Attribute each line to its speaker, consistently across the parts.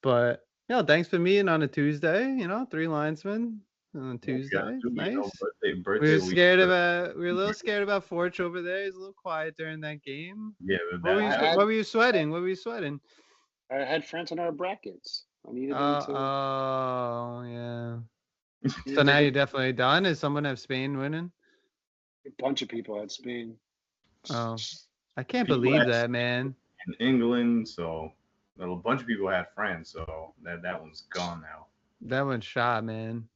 Speaker 1: But thanks for meeting on a Tuesday. 3 linesmen on a Tuesday. It's nice.
Speaker 2: Birthday
Speaker 1: We were a little scared about Forge over there. He's a little quiet during that game.
Speaker 2: Yeah,
Speaker 1: What were you sweating? What were you sweating?
Speaker 3: I had friends in our brackets. I needed them to.
Speaker 1: Oh, yeah. So now you're definitely done? Does someone have Spain winning?
Speaker 3: A bunch of people had Spain.
Speaker 1: Oh, I can't believe that, man.
Speaker 2: In England, so a bunch of people had France, so that one's gone now.
Speaker 1: That one's shot, man.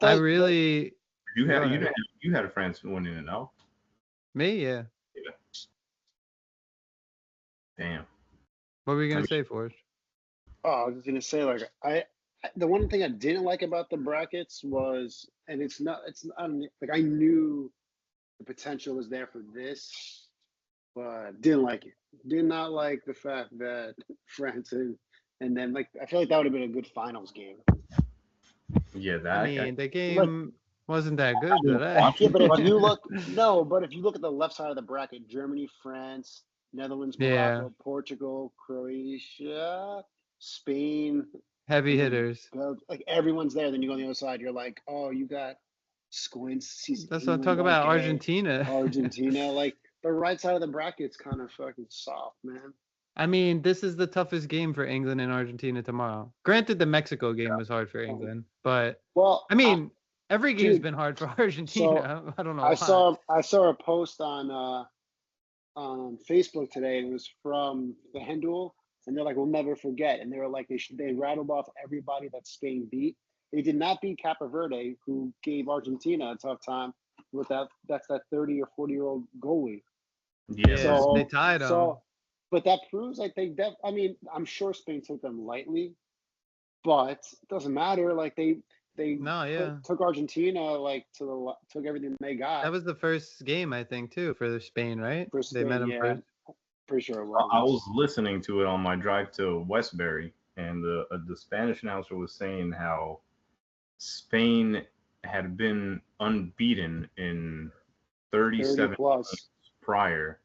Speaker 3: I
Speaker 1: really.
Speaker 2: You had a France winning it, no?
Speaker 1: Me, yeah.
Speaker 2: Damn.
Speaker 1: What were you gonna say, Forge?
Speaker 3: Oh, I was gonna say, like, the one thing I didn't like about the brackets was, and it's not like I knew the potential was there for this, but didn't like it. Did not like the fact that France and then, like, I feel like that would have been a good finals game.
Speaker 2: Yeah,
Speaker 1: the game wasn't that good today.
Speaker 3: Yeah, but if you look, if you look at the left side of the bracket, Germany, France, Netherlands, Morocco, Portugal, Croatia, Spain,
Speaker 1: heavy hitters.
Speaker 3: Like, everyone's there. Then you go on the other side, you're like, oh, you got squints.
Speaker 1: That's what I'm talking about. Argentina.
Speaker 3: Like, the right side of the bracket's kind of fucking soft, man.
Speaker 1: I mean, this is the toughest game for England and Argentina tomorrow. Granted, the Mexico game was hard for England, but I mean, every game's been hard for Argentina. So I don't know.
Speaker 3: I saw a post on Facebook today. It was from the Hendul, and they're like, "We'll never forget." And they were like, they rattled off everybody that Spain beat. They did not beat Cape Verde, who gave Argentina a tough time with that's that 30 or 40-year-old goalie.
Speaker 1: Yeah, so they tied them.
Speaker 3: But that proves, I think, that, I mean, I'm sure Spain took them lightly, but it doesn't matter. Like, they took Argentina, like, took everything they got.
Speaker 1: That was the first game, I think, too, for Spain, right? They met them first.
Speaker 3: Pretty sure it was.
Speaker 2: I was listening to it on my drive to Westbury, and the Spanish announcer was saying how Spain had been unbeaten in 37 games prior.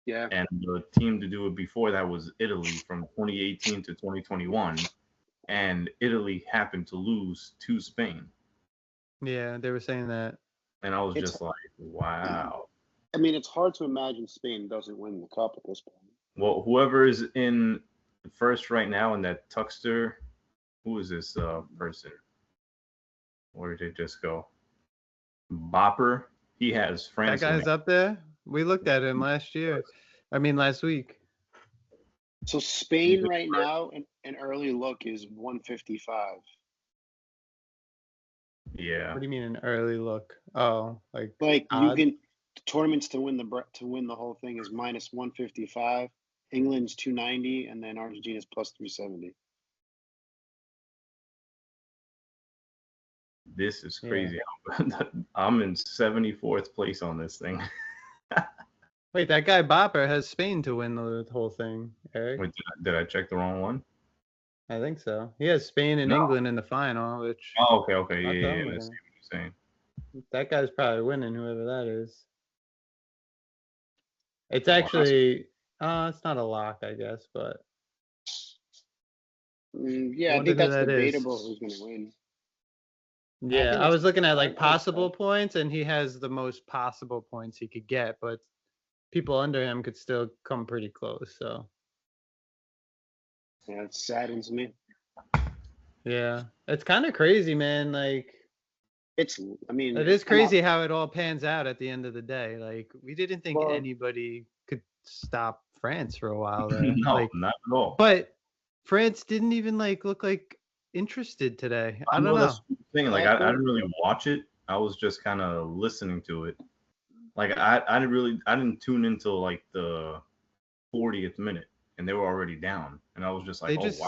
Speaker 3: Yeah.
Speaker 2: And the team to do it before that was Italy from 2018 to 2021. And Italy happened to lose to Spain.
Speaker 1: Yeah, they were saying that.
Speaker 2: And I was just like, wow.
Speaker 3: I mean, it's hard to imagine Spain doesn't win the cup at this point.
Speaker 2: Well, whoever is in first right now in that Tuxter, who is this person? Where did it just go? Bopper. He has France.
Speaker 1: That guy's up there? We looked at him last week.
Speaker 3: So Spain right now, an early look is 155.
Speaker 2: Yeah.
Speaker 1: What do you mean an early look? Oh, like
Speaker 3: you can tournaments to win the whole thing is minus 155. England's 290, and then Argentina's plus 370.
Speaker 2: This is crazy. Yeah. I'm in 74th place on this thing.
Speaker 1: Wait, that guy Bopper has Spain to win the whole thing, Eric.
Speaker 2: Wait, did I check the wrong one?
Speaker 1: I think so. He has Spain and England in the final, which...
Speaker 2: Oh, okay. Yeah, I see what you're saying.
Speaker 1: That guy's probably winning, whoever that is. It's actually... it's not a lock, I guess, but...
Speaker 3: Yeah, I think that's debatable who's going to win.
Speaker 1: Yeah, I was looking at, like, possible points, and he has the most possible points he could get, but people under him could still come pretty close, so...
Speaker 3: Yeah, it saddens me.
Speaker 1: Yeah, it's kind of crazy, man. Like,
Speaker 3: it
Speaker 1: is crazy how it all pans out at the end of the day. Like, we didn't think anybody could stop France for a while there.
Speaker 2: No, not at all.
Speaker 1: But France didn't even look like interested today. I don't know.
Speaker 2: That's the thing. Like, I didn't really watch it. I was just kind of listening to it. Like, I didn't tune into like the 40th minute, and they were already down, and I was just like, wow.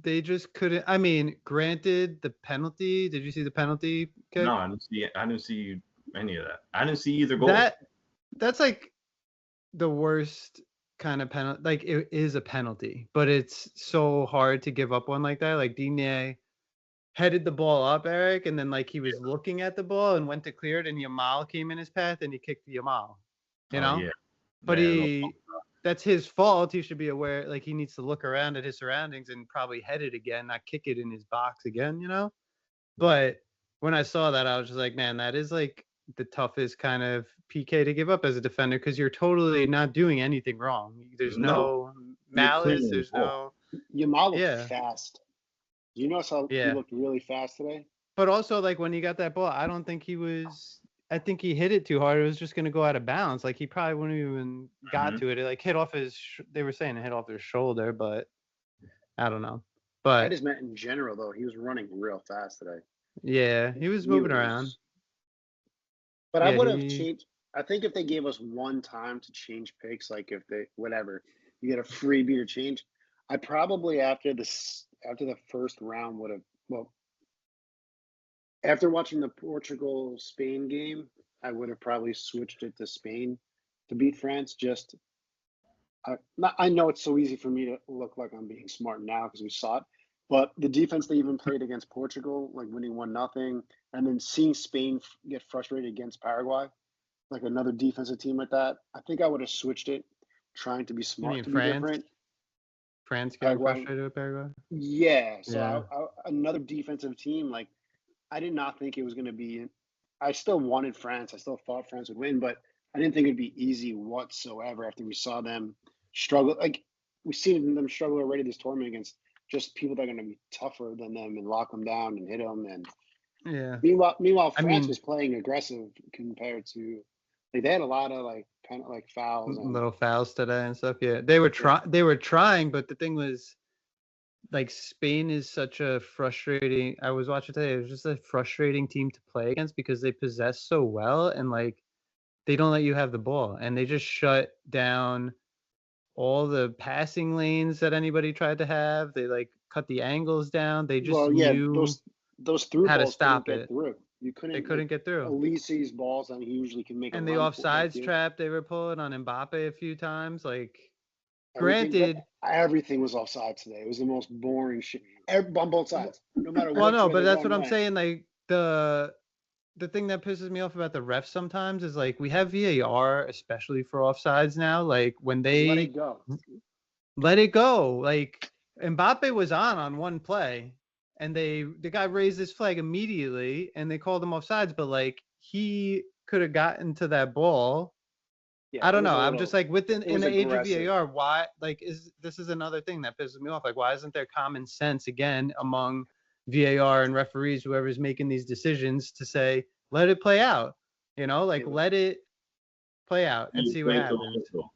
Speaker 1: They just couldn't. I mean, granted, the penalty. Did you see the penalty kick?
Speaker 2: No, I didn't see any of that. I didn't see either goal.
Speaker 1: That's like the worst kind of penalty. Like, it is a penalty, but it's so hard to give up one like that. Like, Digne headed the ball up, Eric, and then like he was looking at the ball and went to clear it, and Yamal came in his path and he kicked the Yamal. You know?
Speaker 2: Yeah.
Speaker 1: But that's his fault. He should be aware. Like he needs to look around at his surroundings and probably head it again, not kick it in his box again. But when I saw that, I was just like, man, that is like the toughest kind of PK to give up as a defender because you're totally not doing anything wrong. There's
Speaker 2: No,
Speaker 1: no
Speaker 2: you're
Speaker 1: malice.
Speaker 2: cleaning the
Speaker 1: There's
Speaker 2: ball.
Speaker 1: no
Speaker 3: Yamal looked
Speaker 1: yeah.
Speaker 3: fast. You notice how he
Speaker 1: Yeah.
Speaker 3: looked really fast today?
Speaker 1: But also, like when he got that ball, I don't think he was. I think he hit it too hard. It was just going to go out of bounds. Like he probably wouldn't even got to it. It like hit off his. They were saying it hit off his shoulder, but I don't know.
Speaker 3: I
Speaker 1: But
Speaker 3: just meant in general, though. He was running real fast today.
Speaker 1: yeah, he was
Speaker 3: He
Speaker 1: moving
Speaker 3: was,
Speaker 1: around.
Speaker 3: but I
Speaker 1: Yeah,
Speaker 3: would have
Speaker 1: he.
Speaker 3: changed. I think if they gave us one time to change picks, like if they whatever, you get a freebie to change. I probably after the first round would have well after watching the Portugal Spain game, I would have probably switched it to Spain to beat France. Just I know it's so easy for me to look like I'm being smart now because we saw it, but the defense they even played against Portugal, like winning 1-0, and then seeing Spain get frustrated against Paraguay, like another defensive team like that, I think I would have switched it, trying to be
Speaker 1: You
Speaker 3: smart
Speaker 1: mean
Speaker 3: to be
Speaker 1: France?
Speaker 3: different.
Speaker 1: France getting
Speaker 3: Paraguay,
Speaker 1: frustrated with Paraguay?
Speaker 3: yeah. So
Speaker 1: Yeah.
Speaker 3: another defensive team, like I did not think it was going to be. I still wanted France. I still thought France would win, but I didn't think it'd be easy whatsoever after we saw them struggle. Like we've seen them struggle already this tournament against just people that are going to be tougher than them and lock them down and hit them. And
Speaker 1: Yeah.
Speaker 3: meanwhile,
Speaker 1: I
Speaker 3: France
Speaker 1: mean,
Speaker 3: was playing aggressive compared to like they had a lot of like kind of like fouls and
Speaker 1: little fouls today and stuff. Yeah, they were trying, but the thing was, like Spain is such a frustrating. I was watching today. It was just a frustrating team to play against because they possess so well and like they don't let you have the ball and they just shut down all the passing lanes that anybody tried to have. They like cut the angles down. They just
Speaker 3: well, yeah,
Speaker 1: knew
Speaker 3: those through
Speaker 1: how to
Speaker 3: balls couldn't
Speaker 1: stop
Speaker 3: get
Speaker 1: it.
Speaker 3: through. You
Speaker 1: They
Speaker 3: couldn't like
Speaker 1: couldn't get through.
Speaker 3: Elise's balls, and he usually can make a
Speaker 1: And the
Speaker 3: run for like
Speaker 1: offsides
Speaker 3: you.
Speaker 1: trap they were pulling on Mbappe a few times. Like,
Speaker 3: Everything, but
Speaker 1: granted,
Speaker 3: everything was offside today. It was the most boring shit. On both sides, no matter
Speaker 1: well,
Speaker 3: which
Speaker 1: no,
Speaker 3: way
Speaker 1: but
Speaker 3: the
Speaker 1: that's
Speaker 3: run
Speaker 1: what I'm
Speaker 3: went.
Speaker 1: saying. Like the thing that pisses me off about the refs sometimes is like we have VAR, especially for offsides now. Like when
Speaker 3: Let
Speaker 1: they
Speaker 3: it go.
Speaker 1: let it go, like Mbappe was on one play, and the guy raised his flag immediately, and they called him offsides. But like he could have gotten to that ball.
Speaker 3: Yeah,
Speaker 1: I
Speaker 3: it
Speaker 1: don't
Speaker 3: was
Speaker 1: know.
Speaker 3: a
Speaker 1: I'm just
Speaker 3: little.
Speaker 1: like within
Speaker 3: It
Speaker 1: in
Speaker 3: was
Speaker 1: the age of
Speaker 3: aggressive.
Speaker 1: VAR, why like this is another thing that pisses me off. Like why isn't there common sense again among VAR and referees, whoever's making these decisions, to say let it play out? Like
Speaker 3: It was.
Speaker 1: let it play out and
Speaker 2: You
Speaker 1: see what
Speaker 2: played the
Speaker 1: happens.
Speaker 2: local.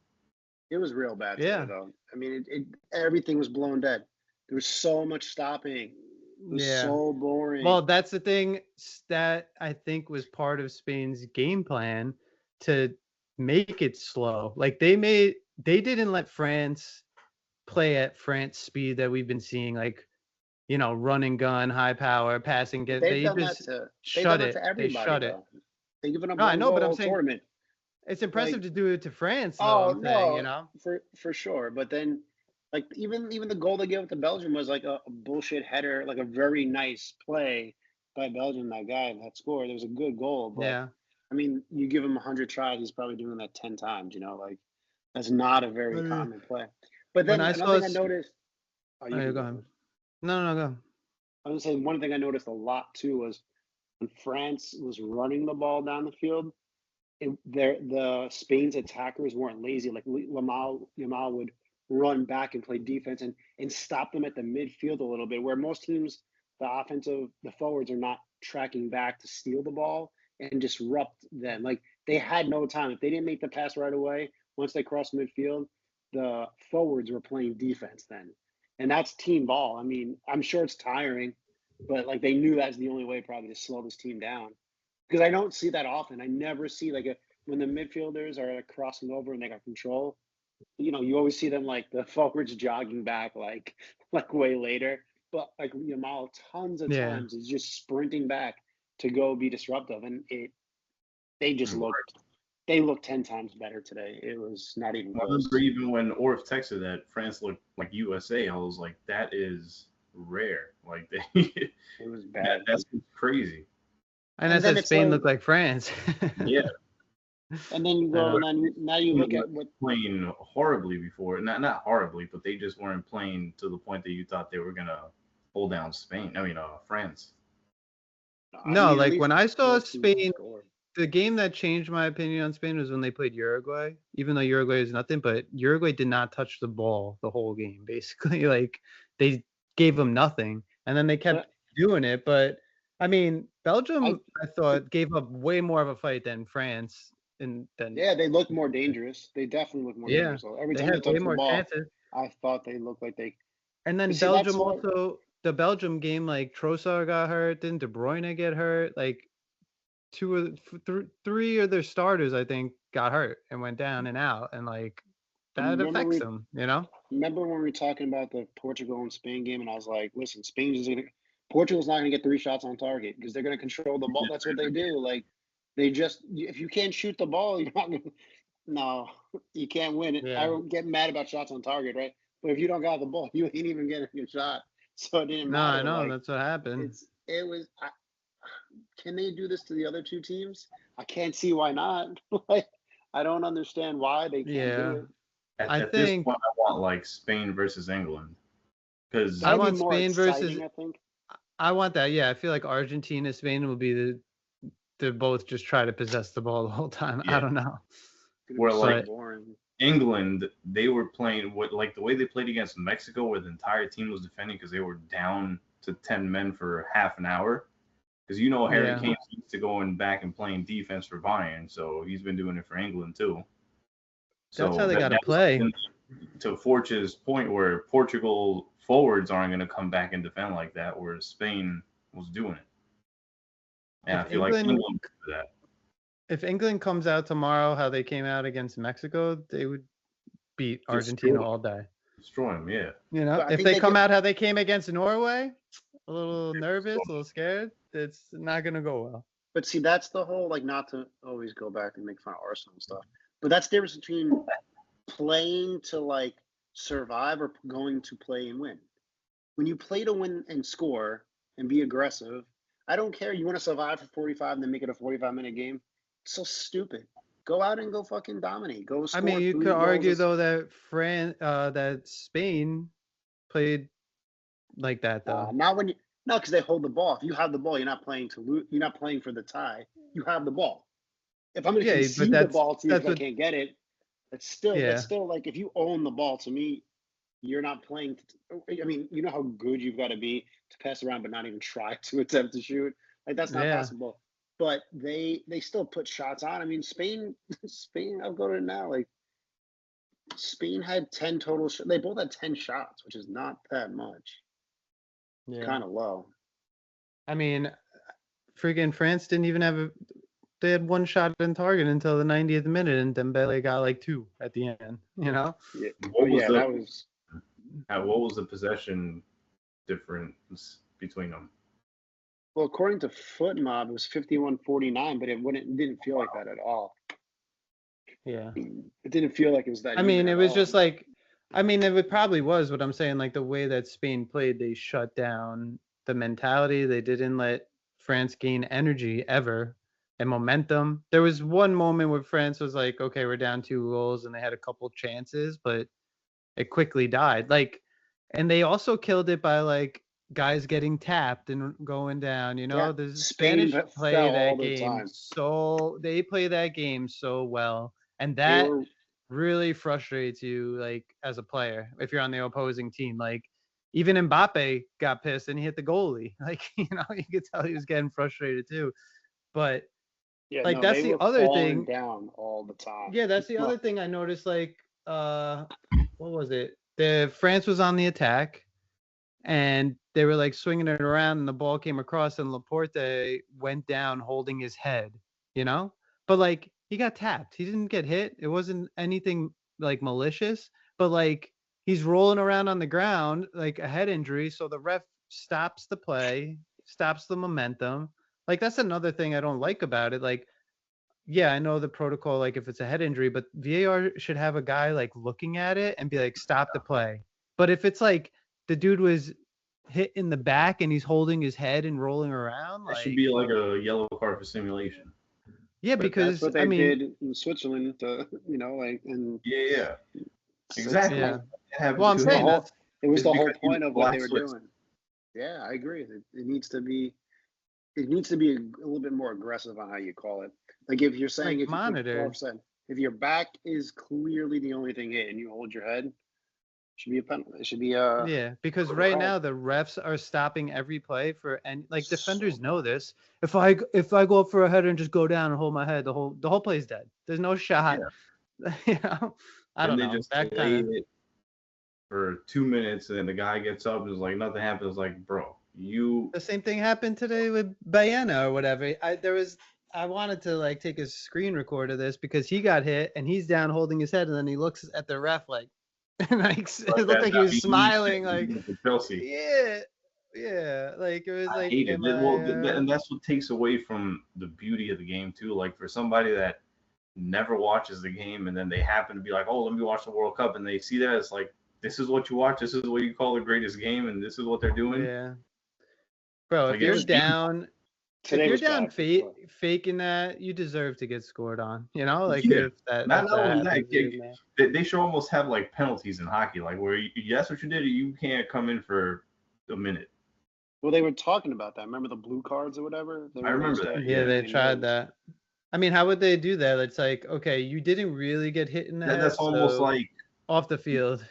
Speaker 3: It was real bad today,
Speaker 1: Yeah,
Speaker 3: though. I mean, everything was blown dead. There was so much stopping. It was
Speaker 1: yeah.
Speaker 3: so boring.
Speaker 1: Well, that's the thing that I think was part of Spain's game plan to make it slow. Like they didn't let France play at France speed that we've been seeing, like run and gun, high power, passing.
Speaker 3: But
Speaker 1: They just
Speaker 3: they've done
Speaker 1: shut
Speaker 3: that
Speaker 1: it.
Speaker 3: to
Speaker 1: They
Speaker 3: everybody,
Speaker 1: shut it.
Speaker 3: though. They've given up
Speaker 1: No, I
Speaker 3: one
Speaker 1: know, but
Speaker 3: goal
Speaker 1: I'm
Speaker 3: all
Speaker 1: saying
Speaker 3: tournament.
Speaker 1: it's
Speaker 3: Like,
Speaker 1: impressive to do it to France, though.
Speaker 3: oh
Speaker 1: I'm saying,
Speaker 3: no, for sure. But then, like even the goal they gave it to Belgium was like a bullshit header, like a very nice play by Belgium. That guy that scored, it was a good goal. But
Speaker 1: Yeah.
Speaker 3: I mean, you give him 100 tries, he's probably doing that 10 times. Like that's not a
Speaker 1: I
Speaker 3: very
Speaker 1: mean,
Speaker 3: common play. But
Speaker 1: when
Speaker 3: then
Speaker 1: I
Speaker 3: another
Speaker 1: saw,
Speaker 3: thing I noticed. Oh,
Speaker 1: oh,
Speaker 3: you
Speaker 1: yeah,
Speaker 3: can
Speaker 1: go
Speaker 3: go
Speaker 1: ahead.
Speaker 3: first.
Speaker 1: No, go.
Speaker 3: I was gonna say one thing I noticed a lot too was when France was running the ball down the field, the Spain's attackers weren't lazy. Like Yamal would run back and play defense and stop them at the midfield a little bit. Where most teams, the forwards are not tracking back to steal the ball and disrupt them. Like they had no time. If they didn't make the pass right away, once they crossed midfield, the forwards were playing defense then, and that's team ball. I mean, I'm sure it's tiring, but like they knew that's the only way probably to slow this team down because I don't see that often. I never see when the midfielders are like crossing over and they got control. You always see them like the forwards jogging back like way later. But like Yamal, tons of
Speaker 1: Yeah.
Speaker 3: times is just sprinting back to go be disruptive, and they just looked 10 times better today. It was not even
Speaker 2: I
Speaker 3: close.
Speaker 2: remember even when Orf texted that France looked like USA, I was like, that is rare. Like
Speaker 3: It was bad.
Speaker 2: that's crazy.
Speaker 1: And I
Speaker 3: And then
Speaker 1: said
Speaker 3: it's
Speaker 1: Spain
Speaker 3: like
Speaker 1: looked like France.
Speaker 2: Yeah.
Speaker 3: And then you
Speaker 1: I
Speaker 3: go
Speaker 1: know.
Speaker 3: and then now you look
Speaker 2: England
Speaker 3: at what
Speaker 2: playing horribly before. Not horribly, but they just weren't playing to the point that you thought they were gonna hold down Spain. I mean, France.
Speaker 3: I
Speaker 1: No,
Speaker 3: mean. At
Speaker 1: like
Speaker 3: least
Speaker 1: when I saw
Speaker 3: both teams
Speaker 1: Spain,
Speaker 3: scored.
Speaker 1: the game that changed my opinion on Spain was when they played Uruguay. Even though Uruguay is nothing, but Uruguay did not touch the ball the whole game. Basically, like they gave them nothing, and then they kept
Speaker 3: But
Speaker 1: doing it. But I mean,
Speaker 3: I
Speaker 1: Belgium, I thought gave up way more of a fight than France, and then
Speaker 3: Yeah, they look more dangerous. They definitely look more
Speaker 1: yeah,
Speaker 3: dangerous. So every
Speaker 1: they
Speaker 3: time they
Speaker 1: had way
Speaker 3: touch the
Speaker 1: more
Speaker 3: ball,
Speaker 1: chances.
Speaker 3: I thought they looked like they.
Speaker 1: And then
Speaker 3: But see, that's
Speaker 1: Belgium
Speaker 3: what.
Speaker 1: also, the Belgium game, like Trossard got hurt, didn't De Bruyne get hurt? Like three of their starters, I think, got hurt and went down and out, and like that
Speaker 3: Remember
Speaker 1: affects
Speaker 3: we
Speaker 1: them, you know?
Speaker 3: remember when we were talking about the Portugal and Spain game, and I was like, listen, Portugal's not gonna get 3 shots on target because they're gonna control the ball. That's what they do. Like they just if you can't shoot the ball, you're not gonna. No, you can't win it. I
Speaker 1: Yeah.
Speaker 3: don't get mad about shots on target, right? But if you don't got the ball, you ain't even getting a shot. So it didn't
Speaker 1: No, I
Speaker 3: matter.
Speaker 1: know
Speaker 3: Like
Speaker 1: that's what happened.
Speaker 3: it was. Can they do this to the other two teams? I can't see why not. Like I don't understand why they can't do
Speaker 1: Yeah.
Speaker 3: it.
Speaker 1: I
Speaker 2: At this
Speaker 1: think
Speaker 2: point, I want like Spain versus England because
Speaker 1: I
Speaker 3: That'd be
Speaker 1: want
Speaker 3: more
Speaker 1: Spain versus
Speaker 3: exciting, I think.
Speaker 1: I want that. Yeah, I feel like Argentina, Spain will be the both just try to possess the ball the whole time. I
Speaker 2: yeah,
Speaker 1: don't know.
Speaker 3: It's gonna be
Speaker 2: where
Speaker 3: so
Speaker 2: like
Speaker 1: But
Speaker 3: boring.
Speaker 2: England, they were playing what like the way they played against Mexico, where the entire team was defending because they were down to 10 men for half an hour. Because you know Harry
Speaker 1: yeah,
Speaker 2: Kane's used to going back and playing defense for Bayern, so he's been doing it for England too.
Speaker 1: that's how
Speaker 2: So
Speaker 1: they got to
Speaker 2: that was
Speaker 1: play.
Speaker 2: to Forch's point where Portugal forwards aren't going to come back and defend like that, whereas Spain was doing it. And I
Speaker 1: If
Speaker 2: feel like
Speaker 1: England
Speaker 2: England could do that.
Speaker 1: if England comes out tomorrow how they came out against Mexico, they would beat Argentina
Speaker 2: Destroy,
Speaker 1: all day.
Speaker 2: destroy them, yeah.
Speaker 1: You know,
Speaker 3: But I
Speaker 1: if
Speaker 3: think
Speaker 1: they
Speaker 3: they
Speaker 1: come
Speaker 3: could.
Speaker 1: out how they came against Norway, a little
Speaker 2: Destroy
Speaker 1: nervous, a little scared, it's not gonna go well.
Speaker 3: But see, that's the whole like not to always go back and make fun of Arsenal and stuff. But that's the difference between playing to like survive or going to play and win. When you play to win and score and be aggressive, I don't care. You want to survive for 45 and then make it a 45-minute game? It's so stupid. Go out and go fucking dominate. Go
Speaker 1: I mean,
Speaker 3: score
Speaker 1: you could
Speaker 3: 3 goals.
Speaker 1: argue though that that Spain played like that though.
Speaker 3: Not when you no, because they hold the ball. If you have the ball, you're not playing to lose. You're not playing for the tie. You have the ball. If I'm going to
Speaker 1: Yeah, but
Speaker 3: concede the ball to you
Speaker 1: that's
Speaker 3: because I
Speaker 1: what.
Speaker 3: can't get it, that's
Speaker 1: Yeah,
Speaker 3: still like if you own the ball to me, you're not playing. I mean, you know how good you've got to be to pass around, but not even try to attempt to shoot. Like that's not
Speaker 1: yeah.
Speaker 3: possible. But they still put shots on. I mean, Spain. I'll go to it now. Like Spain had 10 total. They both had 10 shots, which is not that much. It's
Speaker 1: Yeah.
Speaker 3: kind of low.
Speaker 1: I mean, freaking France didn't even have a. They had one shot in target until the 90th minute, and Dembele got like two at the end. You know.
Speaker 3: Yeah. Oh
Speaker 2: What was
Speaker 3: yeah,
Speaker 2: the
Speaker 3: that was.
Speaker 2: what was the possession difference between them?
Speaker 3: Well, according to FootMob, it was 51-49, but it didn't feel like that at all.
Speaker 1: Yeah.
Speaker 3: It didn't feel like it was that
Speaker 1: I
Speaker 3: even
Speaker 1: mean, it
Speaker 3: at
Speaker 1: was
Speaker 3: all.
Speaker 1: just like, I mean, it probably was what I'm saying. Like the way that Spain played, they shut down the mentality. They didn't let France gain energy ever and momentum. There was one moment where France was like, okay, we're down 2 goals, and they had a couple chances, but it quickly died. Like, and they also killed it by like guys getting tapped and going down. You
Speaker 3: Yeah,
Speaker 1: know, the
Speaker 3: Spain
Speaker 1: Spanish play
Speaker 3: fell all
Speaker 1: that
Speaker 3: the
Speaker 1: game
Speaker 3: time.
Speaker 1: so they play that game so well, and
Speaker 3: They
Speaker 1: that
Speaker 3: were
Speaker 1: really frustrates you like as a player if you're on the opposing team. Like even Mbappe got pissed and he hit the goalie. Like, you know, you could tell he was getting frustrated too. But
Speaker 3: yeah,
Speaker 1: like
Speaker 3: no,
Speaker 1: that's
Speaker 3: they
Speaker 1: the
Speaker 3: were
Speaker 1: other
Speaker 3: falling
Speaker 1: thing.
Speaker 3: down all the time.
Speaker 1: Yeah, that's the other thing I noticed. Like, what was it? The France was on the attack and they were like swinging it around and the ball came across and Laporte went down holding his head, you know? But like he got tapped. He didn't get hit. It wasn't anything like malicious, but like he's rolling around on the ground like a head injury, so the ref stops the play, stops the momentum. Like that's another thing I don't like about it. Like yeah, I know the protocol, like if it's a head injury, but VAR should have a guy like looking at it and be like, stop the play. But if it's like the dude was hit in the back and he's holding his head and rolling around,
Speaker 2: It should
Speaker 1: like,
Speaker 2: be like a yellow card for simulation.
Speaker 1: Yeah,
Speaker 3: But that's
Speaker 1: because
Speaker 3: what
Speaker 1: I
Speaker 3: they
Speaker 1: mean,
Speaker 3: did in Switzerland. Like, and
Speaker 2: Yeah,
Speaker 3: it's
Speaker 2: exactly.
Speaker 1: yeah.
Speaker 3: like
Speaker 2: It happened
Speaker 1: Well, I'm
Speaker 2: to
Speaker 3: the
Speaker 1: saying
Speaker 2: him.
Speaker 3: whole.
Speaker 1: that's
Speaker 3: It was
Speaker 2: It's
Speaker 3: the whole
Speaker 2: because he was
Speaker 3: point of what
Speaker 2: Black
Speaker 3: they were
Speaker 2: Swiss.
Speaker 3: doing. Yeah, I agree. It needs to be. It needs to be a little bit more aggressive on how you call it. Like if you're saying,
Speaker 1: like
Speaker 3: if you, like Porro
Speaker 1: monitored.
Speaker 3: said, if your back is clearly the only thing hit and you hold your head, it should be a penalty. It should be a
Speaker 1: Yeah, because right
Speaker 3: call.
Speaker 1: now the refs are stopping every play for, and like
Speaker 3: So
Speaker 1: defenders know this. If I go up for a header and just go down and hold my head, the whole play is dead. There's no shot.
Speaker 2: Yeah.
Speaker 1: You know, I
Speaker 2: Then
Speaker 1: don't
Speaker 2: they
Speaker 1: know.
Speaker 2: just
Speaker 1: That kind
Speaker 2: delay
Speaker 1: of
Speaker 2: it for 2 minutes, and then the guy gets up and is like, nothing happens. Like, bro, you.
Speaker 1: the same thing happened today with Bayena or whatever. I wanted to like take a screen record of this because he got hit and he's down holding his head and then he looks at the ref like and like
Speaker 2: Like
Speaker 1: it looked
Speaker 2: that
Speaker 1: like he was
Speaker 2: David Luiz
Speaker 1: smiling like
Speaker 2: shit with Chelsea.
Speaker 1: yeah. Yeah, like it was
Speaker 2: I
Speaker 1: like,
Speaker 2: hate it.
Speaker 1: am I?
Speaker 2: And that's what takes away from the beauty of the game too. Like for somebody that never watches the game and then they happen to be like, oh, let me watch the World Cup, and they see that it's like, this is what you watch. This is what you call the greatest game, and this is what they're doing.
Speaker 1: Yeah, bro.
Speaker 2: Like
Speaker 1: If
Speaker 3: it
Speaker 1: you're
Speaker 3: was
Speaker 1: down, if
Speaker 3: today
Speaker 1: you're
Speaker 3: was
Speaker 1: down
Speaker 3: bad for sure.
Speaker 1: faking that, you deserve to get scored on. You know, like
Speaker 2: yeah.
Speaker 1: if that
Speaker 2: Not
Speaker 1: if that
Speaker 2: only that,
Speaker 1: happens to you, man.
Speaker 2: they should almost have like penalties in hockey, like where that's what you did. You can't come in for a minute.
Speaker 3: Well, they were talking about that. Remember the blue cards or whatever? They
Speaker 2: I
Speaker 3: were going to
Speaker 2: remember
Speaker 3: start
Speaker 2: that.
Speaker 1: Yeah,
Speaker 2: Yeah,
Speaker 1: they
Speaker 3: implementing
Speaker 1: tried
Speaker 3: those.
Speaker 1: that. I mean, how would they do that? It's like, okay, you didn't really get hit in the
Speaker 2: that's
Speaker 1: head,
Speaker 2: almost
Speaker 1: so off the field.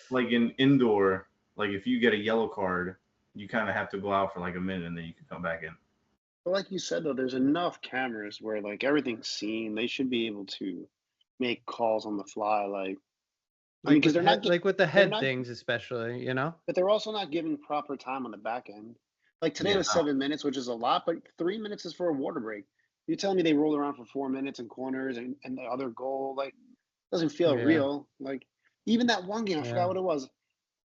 Speaker 2: like in indoor. Like if you get a yellow card, you kind of have to go out for like a minute, and then you can come back in.
Speaker 3: But like you said, though, there's enough cameras where like everything's seen. They should be able to make calls on the fly. Like, I mean,
Speaker 1: Like
Speaker 3: because
Speaker 1: with head, like with the
Speaker 3: they're
Speaker 1: head
Speaker 3: not,
Speaker 1: things, especially, you know?
Speaker 3: but they're also not giving proper time on the back end. Like today
Speaker 2: Yeah,
Speaker 3: was 7 minutes, which is a lot, but 3 minutes is for a water break. You're telling me they roll around for 4 minutes in corners and the other goal, like, doesn't feel
Speaker 1: Yeah,
Speaker 3: real. Like, even that one game, I
Speaker 1: yeah.
Speaker 3: forgot what it was.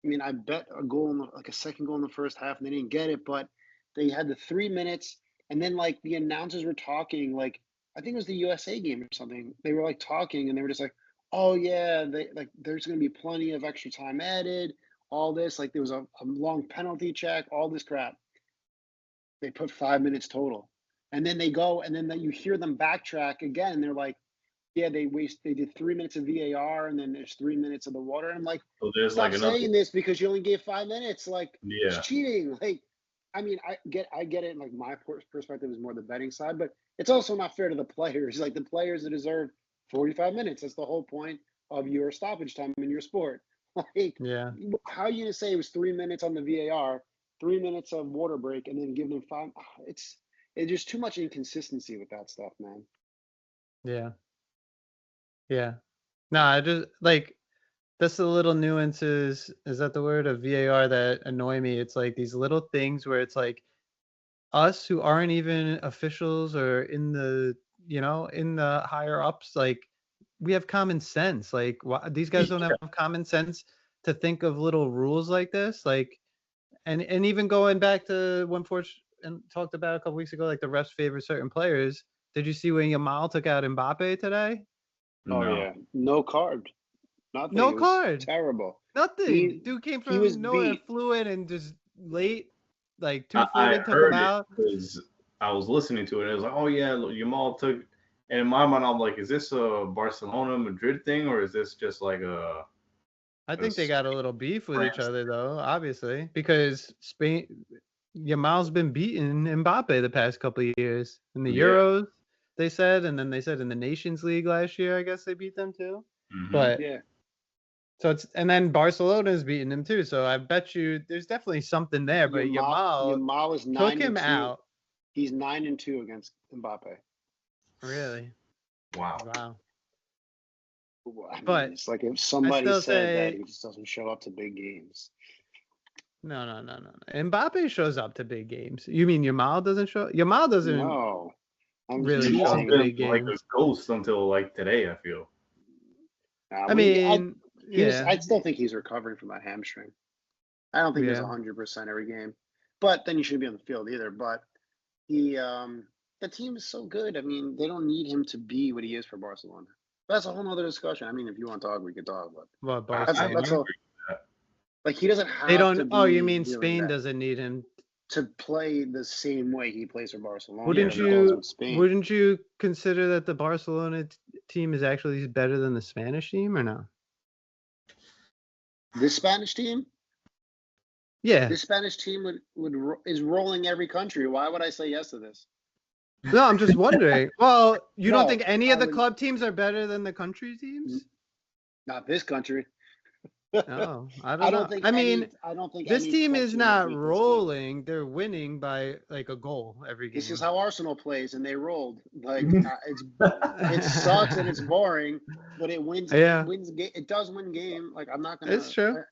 Speaker 3: I mean, I bet a goal in like a second goal in the first half, and they didn't get it, but they had the 3 minutes, and then like the announcers were talking, like I think it was the USA game or something. They were like talking, and they were just like, "Oh yeah, they like there's going to be plenty of extra time added, all this like there was a long penalty check, all this crap." They put 5 minutes total, and then they go, and then you hear them backtrack again. And they're like, yeah, they did 3 minutes of VAR and then there's 3 minutes of the water. And I'm like,
Speaker 2: so there's
Speaker 3: stop
Speaker 2: like another.
Speaker 3: saying this because you only gave 5 minutes. Like it's
Speaker 2: Yeah,
Speaker 3: cheating. Like, I mean, I get it. Like my perspective is more the betting side, but it's also not fair to the players. Like the players that deserve 45 minutes. That's the whole point of your stoppage time in your sport. Like,
Speaker 1: Yeah.
Speaker 3: how are you gonna say it was 3 minutes on the VAR, 3 minutes of water break, and then give them five? It's just too much inconsistency with that stuff, man.
Speaker 1: Yeah. Yeah. No, I just like that's the little nuances. Is that the word of VAR that annoy me? It's like these little things where it's like us who aren't even officials or in the, in the higher ups, like we have common sense. Like these guys don't have common sense to think of little rules like this. Like, and even going back to when Forge and talked about a couple weeks ago, like the refs favor certain players. Did you see when Yamal took out Mbappe today?
Speaker 3: Oh
Speaker 2: no.
Speaker 3: yeah, no card, nothing.
Speaker 1: No
Speaker 3: It was
Speaker 1: card.
Speaker 3: terrible.
Speaker 1: Nothing.
Speaker 3: He
Speaker 1: Dude came
Speaker 3: he was
Speaker 1: from nowhere,
Speaker 3: beat.
Speaker 1: flew in and just late, like
Speaker 2: I
Speaker 1: two-footed, took him
Speaker 2: heard it
Speaker 1: out.
Speaker 2: because I was listening to it. And it was like, oh yeah, look, Jamal took. And in my mind, I'm like, is this a Barcelona Madrid thing, or is this just like
Speaker 1: I
Speaker 2: a
Speaker 1: think they got a little beef with each
Speaker 2: France?
Speaker 1: other though, obviously, because Yamal's been beating Mbappe the past couple of years in the
Speaker 2: Yeah.
Speaker 1: Euros. They said, and then they said in the Nations League last year, I guess they beat them too.
Speaker 2: Mm-hmm.
Speaker 1: But
Speaker 3: Yeah,
Speaker 1: so and then Barcelona's beating him too. So I bet you there's definitely something there. But Yamal
Speaker 3: Yamal is
Speaker 1: took
Speaker 3: nine
Speaker 1: him
Speaker 3: and two.
Speaker 1: out.
Speaker 3: He's 9-2 against Mbappe.
Speaker 1: Really?
Speaker 2: Wow.
Speaker 1: Wow.
Speaker 3: I mean,
Speaker 1: But
Speaker 3: it's like if
Speaker 1: I
Speaker 3: somebody
Speaker 1: still
Speaker 3: said that
Speaker 1: say
Speaker 3: he just doesn't show up to big games.
Speaker 1: no. Mbappe shows up to big games. You mean Yamal doesn't show? Yamal doesn't
Speaker 3: No, I'm just
Speaker 1: really show
Speaker 2: Jamal's
Speaker 1: up
Speaker 3: teasing.
Speaker 1: to
Speaker 2: been
Speaker 1: big
Speaker 2: like a
Speaker 1: games.
Speaker 2: ghost until like today. I feel.
Speaker 1: I
Speaker 3: When
Speaker 1: mean,
Speaker 3: he was,
Speaker 1: yeah,
Speaker 3: I still think he's recovering from that hamstring. I don't think he was
Speaker 1: yeah.
Speaker 3: 100% every game, but then you shouldn't be on the field either. But the team is so good. I mean, they don't need him to be what he is for Barcelona. That's a whole nother discussion. I mean, if you want to talk, we could talk. But
Speaker 1: What,
Speaker 2: I
Speaker 3: that's
Speaker 2: agree
Speaker 1: Barcelona?
Speaker 3: all.
Speaker 2: with that.
Speaker 3: Like he doesn't
Speaker 1: They
Speaker 3: have to
Speaker 1: don't. Oh, you
Speaker 3: be
Speaker 1: mean
Speaker 3: really
Speaker 1: Spain
Speaker 3: that
Speaker 1: doesn't need him
Speaker 3: to play the same way he plays for Barcelona.
Speaker 1: Wouldn't
Speaker 3: and he does
Speaker 1: you
Speaker 3: with Spain.
Speaker 1: wouldn't you consider that the Barcelona team is actually better than the Spanish team, or no?
Speaker 3: This Spanish team?
Speaker 1: Yeah.
Speaker 3: This Spanish team is rolling every country. Why would I say yes to this?
Speaker 1: No, I'm just wondering. Well, you don't
Speaker 3: No,
Speaker 1: think any of the
Speaker 3: I would-
Speaker 1: club teams are better than the country teams?
Speaker 3: Not this country.
Speaker 1: No, I don't know.
Speaker 3: think.
Speaker 1: I mean,
Speaker 3: I don't think
Speaker 1: this
Speaker 3: any
Speaker 1: team
Speaker 3: club
Speaker 1: is
Speaker 3: team
Speaker 1: not
Speaker 3: beat this team.
Speaker 1: rolling. They're winning by like a goal every game.
Speaker 3: This is how Arsenal plays, and they rolled. Like it sucks and it's boring, but it wins.
Speaker 1: Yeah.
Speaker 3: It wins. It does win game. Like I'm not gonna.
Speaker 1: It's true.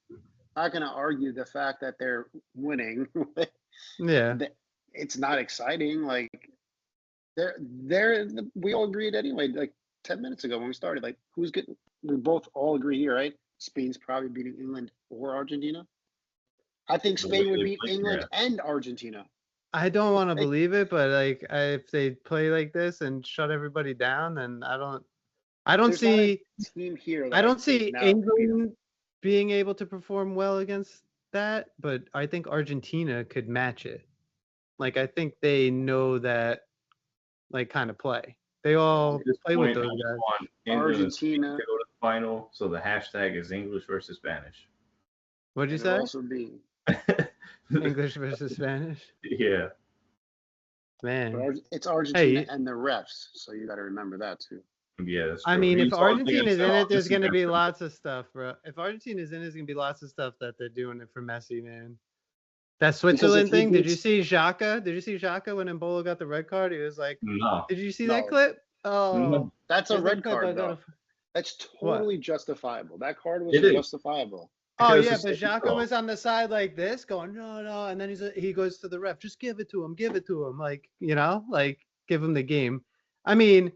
Speaker 3: I'm not gonna argue the fact that they're winning.
Speaker 1: Yeah.
Speaker 3: It's not exciting. Like we all agreed anyway. Like 10 minutes ago when we started. Like who's getting? We both all agree here, right? Spain's probably beating England or Argentina. I think Spain would beat England and Argentina.
Speaker 1: I don't want to believe it, but like if they play like this and shut everybody down, then I don't see
Speaker 3: team here.
Speaker 1: I don't see England being able to perform well against that, but I think Argentina could match it. Like I think they know that like kind of play. They all play with those guys.
Speaker 3: Argentina
Speaker 2: to go to the final, so the hashtag is English versus Spanish.
Speaker 1: What'd you say?
Speaker 3: Also be
Speaker 1: English versus Spanish.
Speaker 2: Yeah.
Speaker 1: Man.
Speaker 3: It's Argentina and the refs, so you got to remember that too.
Speaker 2: Yeah, that's
Speaker 1: I
Speaker 2: true.
Speaker 1: mean, if Argentina's in it, there's going to be lots of stuff, bro. If Argentina's in it, there's going to be lots of stuff that they're doing it for Messi, man. That Switzerland thing, did you see Xhaka? Did you see Xhaka when Embolo got the red card? He was like,
Speaker 2: no.
Speaker 1: Did you see that clip? Oh.
Speaker 2: No.
Speaker 3: That's a red card, though. That's totally justifiable. That card was justifiable.
Speaker 1: Oh, yeah, but Xhaka was on the side like this going, no, and then he goes to the ref, just give it to him. Like, like give him the game. I mean,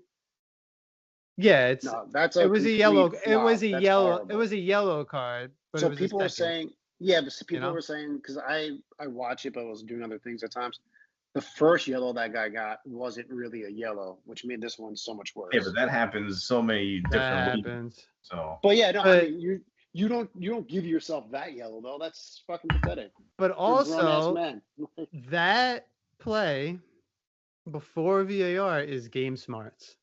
Speaker 1: yeah, it was a yellow card. But
Speaker 3: so people were saying, people were saying, because I watch it, but I was doing other things at times. The first yellow that guy got wasn't really a yellow, which made this one so much worse.
Speaker 2: Yeah, but that happens so many different
Speaker 1: happens.
Speaker 2: So.
Speaker 3: But yeah, no, I mean, you don't give yourself that yellow though. That's fucking pathetic.
Speaker 1: But also, that play before VAR is game smarts.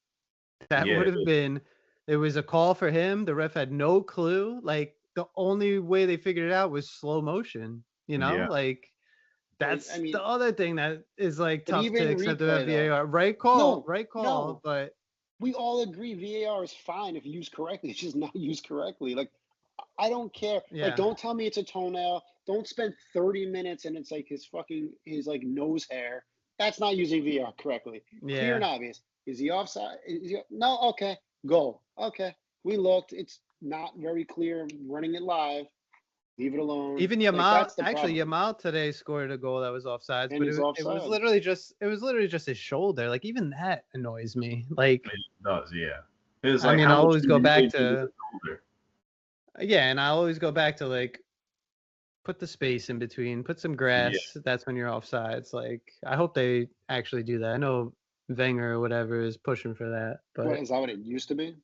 Speaker 1: That would have been. It was a call for him. The ref had no clue. Like the only way they figured it out was slow motion. Like. That's the other thing that is like tough to accept about VAR. Right call, but
Speaker 3: we all agree VAR is fine if used correctly. It's just not used correctly. Like I don't care. Yeah. Like don't tell me it's a toenail. Don't spend 30 minutes and it's like his nose hair. That's not using VAR correctly. Yeah. Clear and obvious. Is he offside? No, okay. Goal. Okay. We looked. It's not very clear. Running it live. Leave it alone.
Speaker 1: Even Yamal, Yamal today scored a goal that was offsides, but it was literally just his shoulder. Like even that annoys me. Like
Speaker 2: it does, yeah.
Speaker 1: I mean, I always go back to and I always go back to like put the space in between, put some grass. Yeah. That's when you're offsides. Like I hope they actually do that. I know Wenger or whatever is pushing for that, but
Speaker 3: is that what it used to be?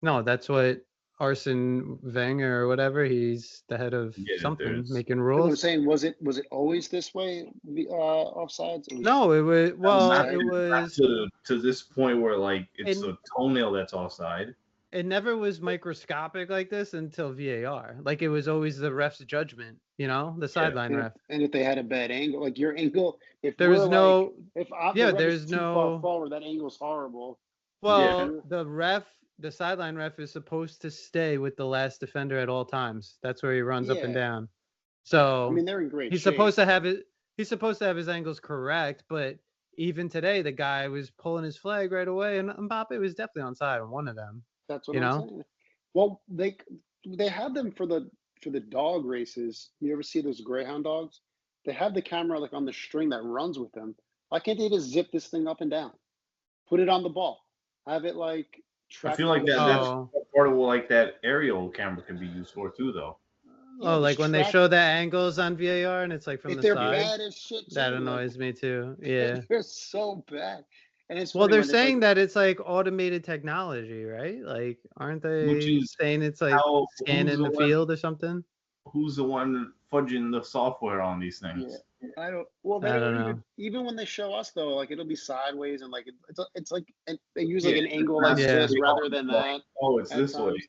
Speaker 1: No, that's what Arsene Wenger or whatever, he's the head of something making rules.
Speaker 3: I'm saying, was it always this way? Offsides?
Speaker 1: No, it was. Well, it was
Speaker 2: to this point where like it's a toenail that's offside.
Speaker 1: It never was microscopic like this until VAR. Like it was always the ref's judgment, the sideline ref.
Speaker 3: And if they had a bad angle, like your angle, if
Speaker 1: there was no,
Speaker 3: there's no far forward, that angle's horrible.
Speaker 1: Well, the sideline ref is supposed to stay with the last defender at all times. That's where he runs up and down. So
Speaker 3: I mean, they're in great shape.
Speaker 1: He's supposed to have his angles correct, but even today the guy was pulling his flag right away, and Mbappe was definitely onside on one of them.
Speaker 3: That's what I'm saying. Well, they have them for the dog races. You ever see those greyhound dogs? They have the camera like on the string that runs with them. Why can't they just zip this thing up and down? Put it on the ball. Have it like.
Speaker 2: I feel like that's part of what that aerial camera can be used for too, though.
Speaker 1: Oh, like when they show the angles on VAR and it's like from the side.
Speaker 3: Bad as shit too,
Speaker 1: that annoys me too. Yeah,
Speaker 3: they're so bad. And it's
Speaker 1: they're saying that it's like automated technology, right? Like, aren't they saying it's like scanning the field or something?
Speaker 2: Who's the one fudging the software on these things.
Speaker 3: Yeah, I don't. Well, they
Speaker 1: I
Speaker 3: don't
Speaker 1: don't know.
Speaker 3: even when they show us though, like it'll be sideways and like it's like they use
Speaker 2: Yeah,
Speaker 3: like an
Speaker 2: it's
Speaker 3: angle
Speaker 2: not
Speaker 3: like
Speaker 1: Yeah.
Speaker 3: this rather than
Speaker 2: like,
Speaker 3: that
Speaker 2: oh, it's
Speaker 3: at
Speaker 2: this way.
Speaker 3: times.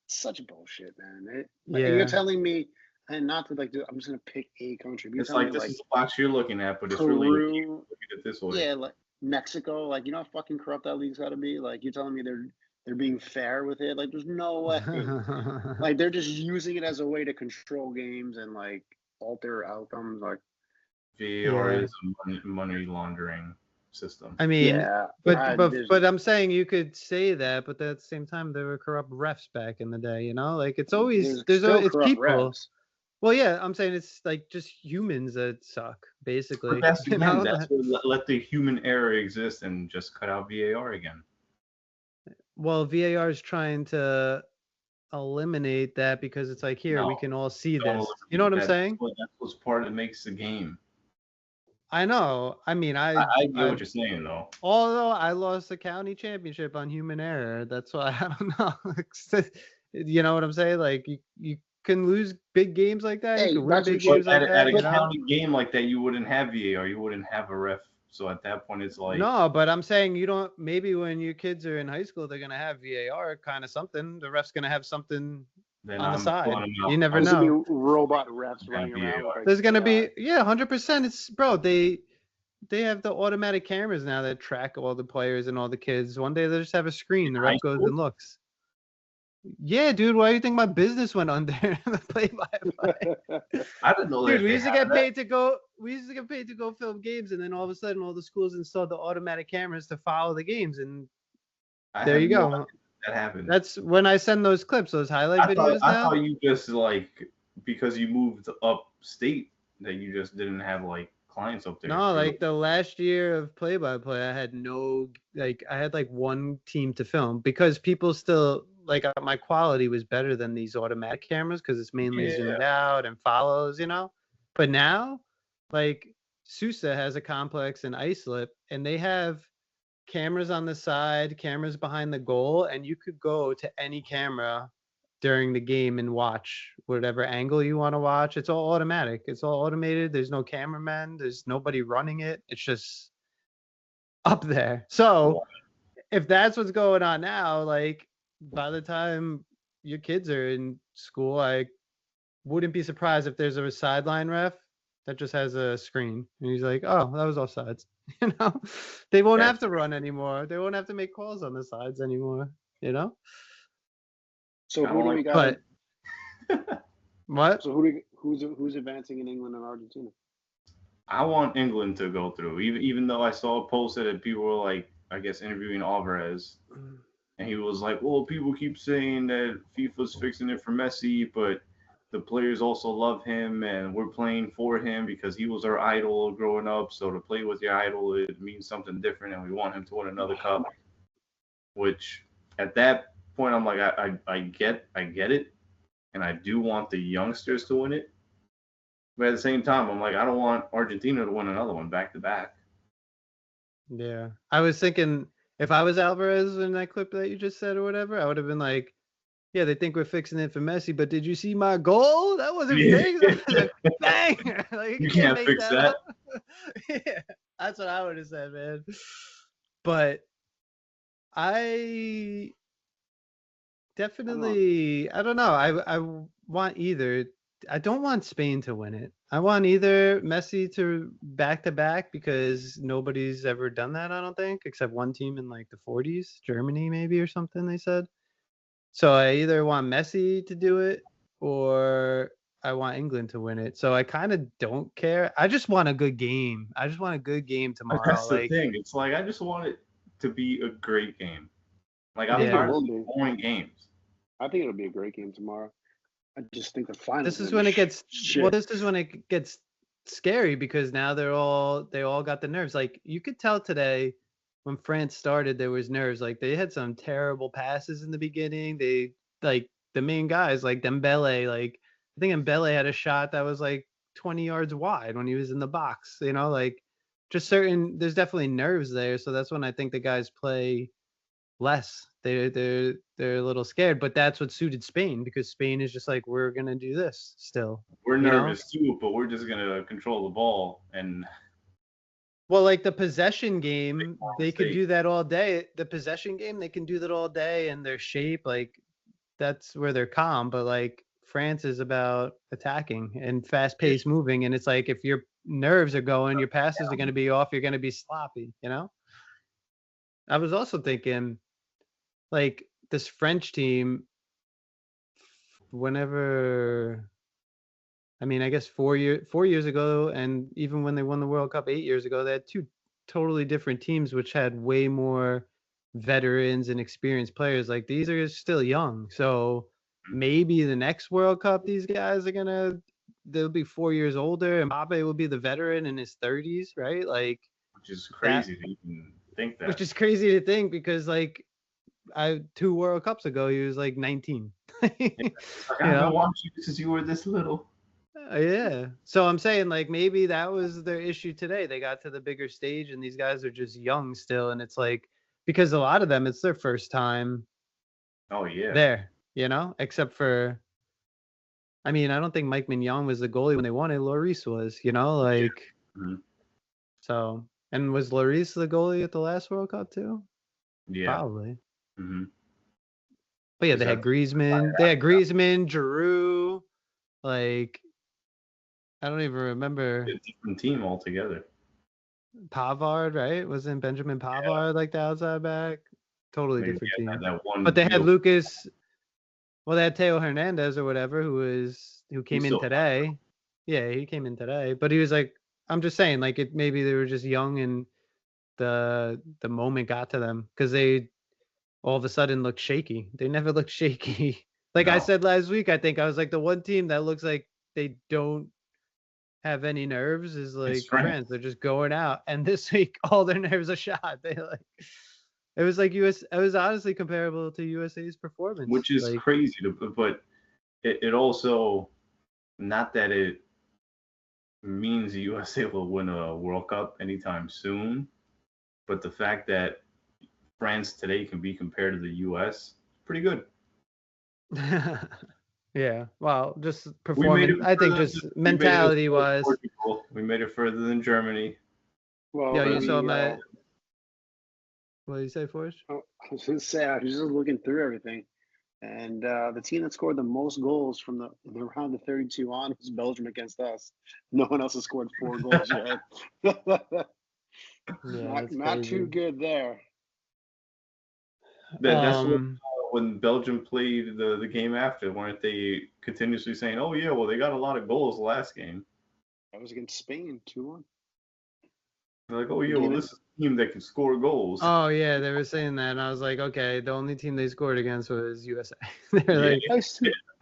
Speaker 3: Such bullshit, man.
Speaker 1: Yeah.
Speaker 3: You're telling me, and not to like do. I'm just gonna pick a country. You're
Speaker 2: It's
Speaker 3: telling
Speaker 2: like
Speaker 3: me
Speaker 2: this
Speaker 3: like
Speaker 2: is the box you're looking at, but it's really you
Speaker 3: Peru,
Speaker 2: look at it this way.
Speaker 3: yeah, like Mexico, like you know how fucking corrupt that league's got to be. Like you're telling me they're being fair with it. Like there's no way. Like they're just using it as a way to control games and like alter outcomes. Like
Speaker 2: VAR
Speaker 1: Yeah.
Speaker 2: is a money laundering system.
Speaker 1: I mean,
Speaker 3: yeah,
Speaker 1: but I'm saying you could say that, but at the same time, there were corrupt refs back in the day. You know, like it's always
Speaker 3: still
Speaker 1: it's
Speaker 3: corrupt
Speaker 1: people.
Speaker 3: refs.
Speaker 1: Well, yeah, I'm saying it's like just humans that suck, basically.
Speaker 2: But that's
Speaker 1: you
Speaker 2: again,
Speaker 1: know?
Speaker 2: that's what let the human error exist and just cut out VAR again.
Speaker 1: Well, VAR is trying to eliminate that because it's like here we
Speaker 2: No,
Speaker 1: can all see
Speaker 2: Don't
Speaker 1: this. You know what I'm
Speaker 2: eliminate that.
Speaker 1: saying?
Speaker 2: That's what's part that makes the game.
Speaker 1: I know. I mean,
Speaker 2: I get what you're saying though.
Speaker 1: although I lost the county championship on human error, that's why I don't know. You know what I'm saying? Like you can lose big games like that.
Speaker 3: Hey,
Speaker 1: You can win
Speaker 3: that's
Speaker 1: big
Speaker 3: what you-
Speaker 1: games like
Speaker 2: At
Speaker 1: that.
Speaker 2: a
Speaker 1: You know?
Speaker 2: county game like that, you wouldn't have VAR. You wouldn't have a ref. So at that point, it's like
Speaker 1: No, but I'm saying you don't. Maybe when your kids are in high school, they're gonna have VAR, kind of something. The ref's gonna have something
Speaker 2: then
Speaker 1: on the
Speaker 2: I'm
Speaker 1: side.
Speaker 2: pulling them out.
Speaker 1: You never
Speaker 3: There's gonna
Speaker 1: know.
Speaker 3: be robot refs
Speaker 2: Gonna
Speaker 3: running
Speaker 2: be
Speaker 3: around with
Speaker 2: a-
Speaker 3: like
Speaker 1: There's gonna
Speaker 3: AI.
Speaker 1: be 100%. It's bro. They have the automatic cameras now that track all the players and all the kids. One day they just have a screen. The
Speaker 2: high
Speaker 1: ref goes
Speaker 2: school?
Speaker 1: and looks. Yeah, dude. Why do you think my business went under? The play-by-play.
Speaker 2: I didn't know
Speaker 1: Dude,
Speaker 2: that.
Speaker 1: we
Speaker 2: they
Speaker 1: used to
Speaker 2: had
Speaker 1: get
Speaker 2: that.
Speaker 1: paid to go. We used to get paid to go film games, and then all of a sudden, all the schools installed the automatic cameras to follow the games, and
Speaker 2: I
Speaker 1: there
Speaker 2: had
Speaker 1: you
Speaker 2: no
Speaker 1: go.
Speaker 2: idea that happened.
Speaker 1: That's when I send those clips, those highlight videos
Speaker 2: I
Speaker 1: now.
Speaker 2: thought you just like because you moved upstate that you just didn't have like clients up there.
Speaker 1: No, like the last year of play-by-play, I had I had like one team to film because people still like my quality was better than these automatic cameras because it's mainly zoomed out and follows, you know. But now, like Sousa has a complex in Islip, and they have cameras on the side, cameras behind the goal, and you could go to any camera during the game and watch whatever angle you want to watch. It's all automatic. It's all automated. There's no cameraman. There's nobody running it. It's just up there. So if that's what's going on now, like by the time your kids are in school, I wouldn't be surprised if there's a sideline ref that just has a screen and he's like, oh, that was offsides. You know, they won't have to run anymore. They won't have to make calls on the sides anymore. You know.
Speaker 3: So who do we got?
Speaker 1: But what?
Speaker 3: So who's advancing in England and Argentina?
Speaker 2: I want England to go through, even though I saw a post that people were like, I guess interviewing Alvarez, and he was like, well, people keep saying that FIFA's fixing it for Messi, but the players also love him, and we're playing for him because he was our idol growing up. So to play with your idol, it means something different, and we want him to win another cup. Which at that point, I'm like, I get it, and I do want the youngsters to win it. But at the same time, I'm like, I don't want Argentina to win another one back to back.
Speaker 1: Yeah. I was thinking if I was Alvarez in that clip that you just said or whatever, I would have been like, yeah, they think we're fixing it for Messi, but did you see my goal? That wasn't fixed. That was a banger. Like,
Speaker 2: You can't
Speaker 1: make
Speaker 2: fix that.
Speaker 1: up. Yeah, that's what I would have said, man. But I definitely, I don't know. I want either. I don't want Spain to win it. I want either Messi to back because nobody's ever done that, I don't think, except one team in like the 40s, Germany maybe or something, they said. So I either want Messi to do it or I want England to win it. So I kind of don't care. I just want a good game. I just want a good game tomorrow.
Speaker 2: That's the thing. It's like I just want it to be a great game. Like I'm
Speaker 1: Yeah.
Speaker 2: tired of boring games.
Speaker 3: I think it'll be a great game tomorrow. I just think the final.
Speaker 1: This is when it gets this is when it gets scary because now they all got the nerves. Like you could tell today when France started, there was nerves. Like they had some terrible passes in the beginning. They like the main guys like Dembele. Like I think Dembele had a shot that was like 20 yards wide when he was in the box. You know, like just there's definitely nerves there. So that's when I think the guys play less. They're a little scared, but that's what suited Spain, because Spain is just like, we're gonna do this still.
Speaker 2: We're
Speaker 1: you know?
Speaker 2: nervous too, but we're just gonna control the ball and
Speaker 1: Well, like the possession game,
Speaker 2: more
Speaker 1: they could
Speaker 2: mistakes.
Speaker 1: do that all day. The possession game, they can do that all day, and their shape, like that's where they're calm. But like France is about attacking and fast paced moving, and it's like if your nerves are going, your passes are going to be off. You're going to be sloppy. I was also thinking, like this French team, whenever, I mean, I guess 4 years ago, and even when they won the World Cup 8 years ago, they had two totally different teams, which had way more veterans and experienced players. Like these are still young, so maybe the next World Cup, these guys are they'll be 4 years older, and Mbappe will be the veteran in his 30s, right? Like
Speaker 2: which is
Speaker 1: that,
Speaker 2: crazy to even think that.
Speaker 1: which is crazy to think, because like 2 World Cups ago, he was like 19.
Speaker 2: Like, I've been watching you since you were this little.
Speaker 1: Yeah. So I'm saying, like, maybe that was their issue today. They got to the bigger stage, and these guys are just young still. And it's like, because a lot of them, it's their first time
Speaker 2: Oh yeah.
Speaker 1: there, except for, I mean, I don't think Mike Mignon was the goalie when they won it. Lloris was, like,
Speaker 2: Mm-hmm.
Speaker 1: so, and was Lloris the goalie at the last World Cup too?
Speaker 2: Yeah.
Speaker 1: Probably.
Speaker 2: Mm-hmm.
Speaker 1: But yeah, they had Griezmann. They had Griezmann, Giroud, like, I don't even remember.
Speaker 2: A different team altogether.
Speaker 1: Pavard, right? Wasn't Benjamin Pavard like the outside back? Totally different team.
Speaker 2: That one
Speaker 1: But they had Lucas. Well, they had Teo Hernandez or whatever, who came in today. Yeah, he came in today. But he was like, I'm just saying, like, maybe they were just young and the moment got to them, because they all of a sudden looked shaky. They never looked shaky. Like I said last week, I think I was like, the one team that looks like they don't have any nerves is like France. They're just going out, and this week all their nerves are shot. It was like it was honestly comparable to USA's performance,
Speaker 2: which is
Speaker 1: like,
Speaker 2: crazy. But it also, not that it means the USA will win a World Cup anytime soon, but the fact that France today can be compared to the US, pretty good.
Speaker 1: Yeah, well, just performance. I think just mentality wise.
Speaker 2: We made it further than Germany.
Speaker 3: Well,
Speaker 1: yeah, you saw my. What did you say, Forrest?
Speaker 3: I was going to say, I was just looking through everything, and the team that scored the most goals from the round of 32 on was Belgium against us. No one else has scored 4 goals yet.
Speaker 1: Yeah,
Speaker 3: not too good there.
Speaker 2: That's what, when Belgium played the game after, weren't they continuously saying, "Oh yeah, well they got a lot of goals last game."
Speaker 3: That was against Spain, 2-1.
Speaker 2: They're like, "Oh yeah, well this is a team that can score goals."
Speaker 1: Oh yeah, they were saying that, and I was like, okay, the only team they scored against was USA. They're like,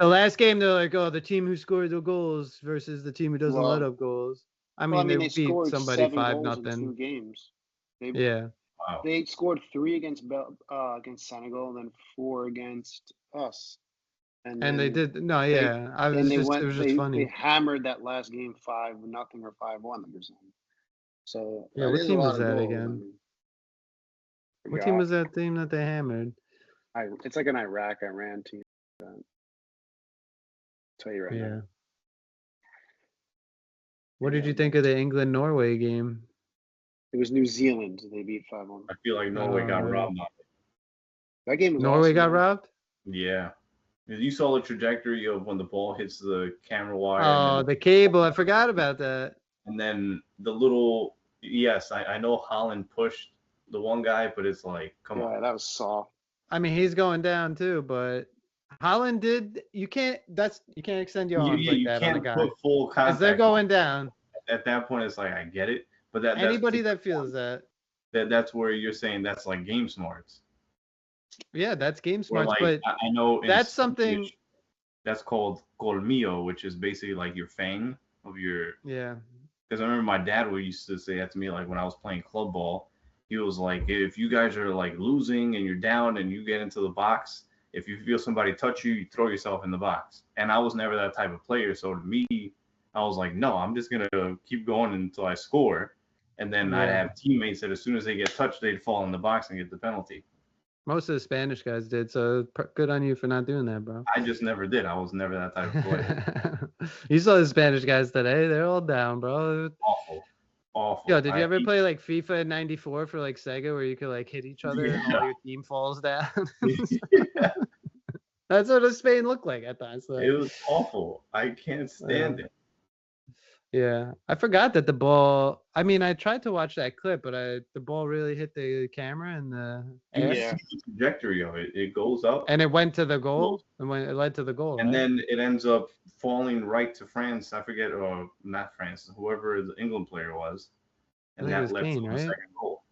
Speaker 1: the last game, they're like, oh, the team who scored the goals versus the team who doesn't let up goals. I mean, they beat somebody 5-0
Speaker 3: in 2 games.
Speaker 1: Yeah.
Speaker 2: Wow.
Speaker 3: They scored 3 against Senegal, and then 4 against us. And
Speaker 1: they did it was just funny.
Speaker 3: They hammered that last game 5-0 or 5-1 or something. So
Speaker 1: yeah, what team was that again? What team was that team that they hammered?
Speaker 3: It's like an Iran team. I'll tell you right now.
Speaker 1: What did you think of the England-Norway game?
Speaker 3: It was New Zealand. They beat 5-1.
Speaker 2: I feel like Norway got robbed.
Speaker 3: That game was
Speaker 1: Norway
Speaker 3: awesome,
Speaker 1: got robbed?
Speaker 2: Yeah. You saw the trajectory of when the ball hits the camera wire.
Speaker 1: Oh, the cable. I forgot about that.
Speaker 2: And then the little, yes, I know Holland pushed the one guy, but it's like, come on.
Speaker 3: Yeah, that was soft.
Speaker 1: I mean, he's going down too, but Holland did. You can't extend your arms like that on a guy.
Speaker 2: Put full contact.
Speaker 1: Because they're going down.
Speaker 2: At that point, it's like, I get it. But
Speaker 1: anybody that feels
Speaker 2: that's where you're saying that's like game smarts.
Speaker 1: Yeah, that's game smarts.
Speaker 2: Like,
Speaker 1: but
Speaker 2: I know
Speaker 1: that's something
Speaker 2: that's called colmillo, which is basically like your fang of your.
Speaker 1: Yeah.
Speaker 2: Because I remember my dad used to say that to me, like when I was playing club ball. He was like, if you guys are like losing and you're down and you get into the box, if you feel somebody touch you, you throw yourself in the box. And I was never that type of player. So to me, I was like, no, I'm just going to keep going until I score. And then I'd have teammates that as soon as they get touched, they'd fall in the box and get the penalty.
Speaker 1: Most of the Spanish guys did, so good on you for not doing that, bro.
Speaker 2: I just never did. I was never that type of player.
Speaker 1: You saw the Spanish guys today; they're all down, bro.
Speaker 2: Awful.
Speaker 1: Yo,
Speaker 2: Awful.
Speaker 1: did you ever play like FIFA '94 for like Sega, where you could like hit each other and all
Speaker 2: Yeah.
Speaker 1: your team falls down?
Speaker 2: Yeah.
Speaker 1: That's what Spain looked like at times. So.
Speaker 2: It was awful. I can't stand it.
Speaker 1: Yeah, I forgot that the ball. I mean, I tried to watch that clip, but the ball really hit the camera and the
Speaker 2: You
Speaker 1: air,
Speaker 3: Yeah.
Speaker 2: see the trajectory of it. It goes up,
Speaker 1: and it went to the goal, and when it led to the goal,
Speaker 2: and
Speaker 1: right?
Speaker 2: then it ends up falling right to France. I forget, or not France, whoever the England player was,
Speaker 1: I
Speaker 2: and
Speaker 1: think it
Speaker 2: that
Speaker 1: was
Speaker 2: led
Speaker 1: Kane,
Speaker 2: to the
Speaker 1: right?
Speaker 2: second goal.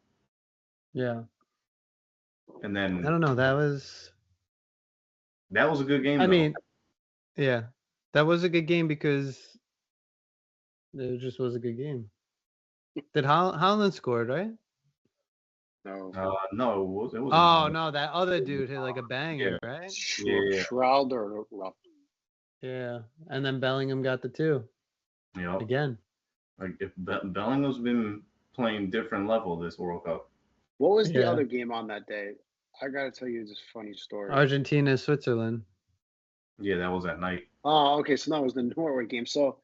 Speaker 1: Yeah.
Speaker 2: And
Speaker 1: I
Speaker 2: then
Speaker 1: don't know. That was.
Speaker 2: a good game,
Speaker 1: I
Speaker 2: though.
Speaker 1: mean, yeah, that was a good game because it just was a good game. Did Holland scored, right?
Speaker 3: No.
Speaker 2: No, it wasn't.
Speaker 1: Oh no, that other dude hit like a banger,
Speaker 2: Yeah.
Speaker 1: right?
Speaker 2: Yeah.
Speaker 3: Shroud or
Speaker 1: Yeah, and then Bellingham got the 2
Speaker 2: Yep.
Speaker 1: again.
Speaker 2: Like if Bellingham's been playing different level this World Cup.
Speaker 3: What was the
Speaker 1: Yeah.
Speaker 3: other game on that day? I gotta tell you this funny story.
Speaker 1: Argentina, Switzerland.
Speaker 2: Yeah, that was at night.
Speaker 3: Oh, okay. So that was the Norway game. So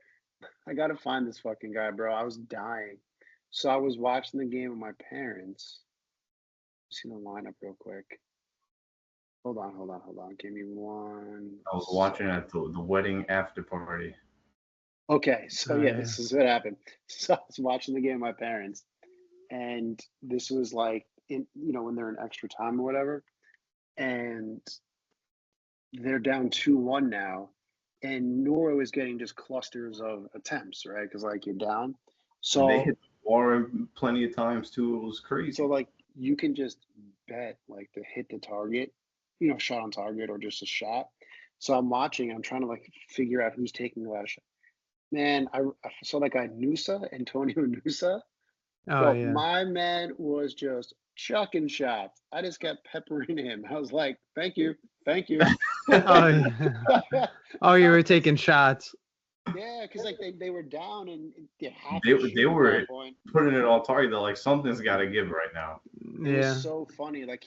Speaker 3: I gotta find this fucking guy, bro. I was dying. So I was watching the game with my parents. See the lineup real quick. Hold on. Give me one.
Speaker 2: I was watching at the wedding after party.
Speaker 3: Okay, so
Speaker 1: Oh,
Speaker 3: yeah,
Speaker 1: yeah.
Speaker 3: this is what happened. So I was watching the game with my parents, and this was like when they're in extra time or whatever, and they're down 2-1 now, and Norway was getting just clusters of attempts, right? Because like you're down.
Speaker 2: And
Speaker 3: So
Speaker 2: they hit the bar plenty of times too. It was crazy.
Speaker 3: so like you can just bet like to hit the target, shot on target or just a shot. So I'm watching, I'm trying to like figure out who's taking the last shot. Man, I saw that guy Antonio Nusa.
Speaker 1: Oh
Speaker 3: Bro,
Speaker 1: yeah.
Speaker 3: my man was just chucking shots. I just kept peppering him. I was like, thank you.
Speaker 1: Oh, yeah. Oh, you were taking shots.
Speaker 3: Yeah, because like they were down and they had
Speaker 2: They
Speaker 3: to
Speaker 2: were-
Speaker 3: shoot
Speaker 2: they
Speaker 3: at
Speaker 2: were-
Speaker 3: that point.
Speaker 2: Putting it on target, they're like something's got to give right now.
Speaker 3: It
Speaker 1: Yeah.
Speaker 3: was so funny. Like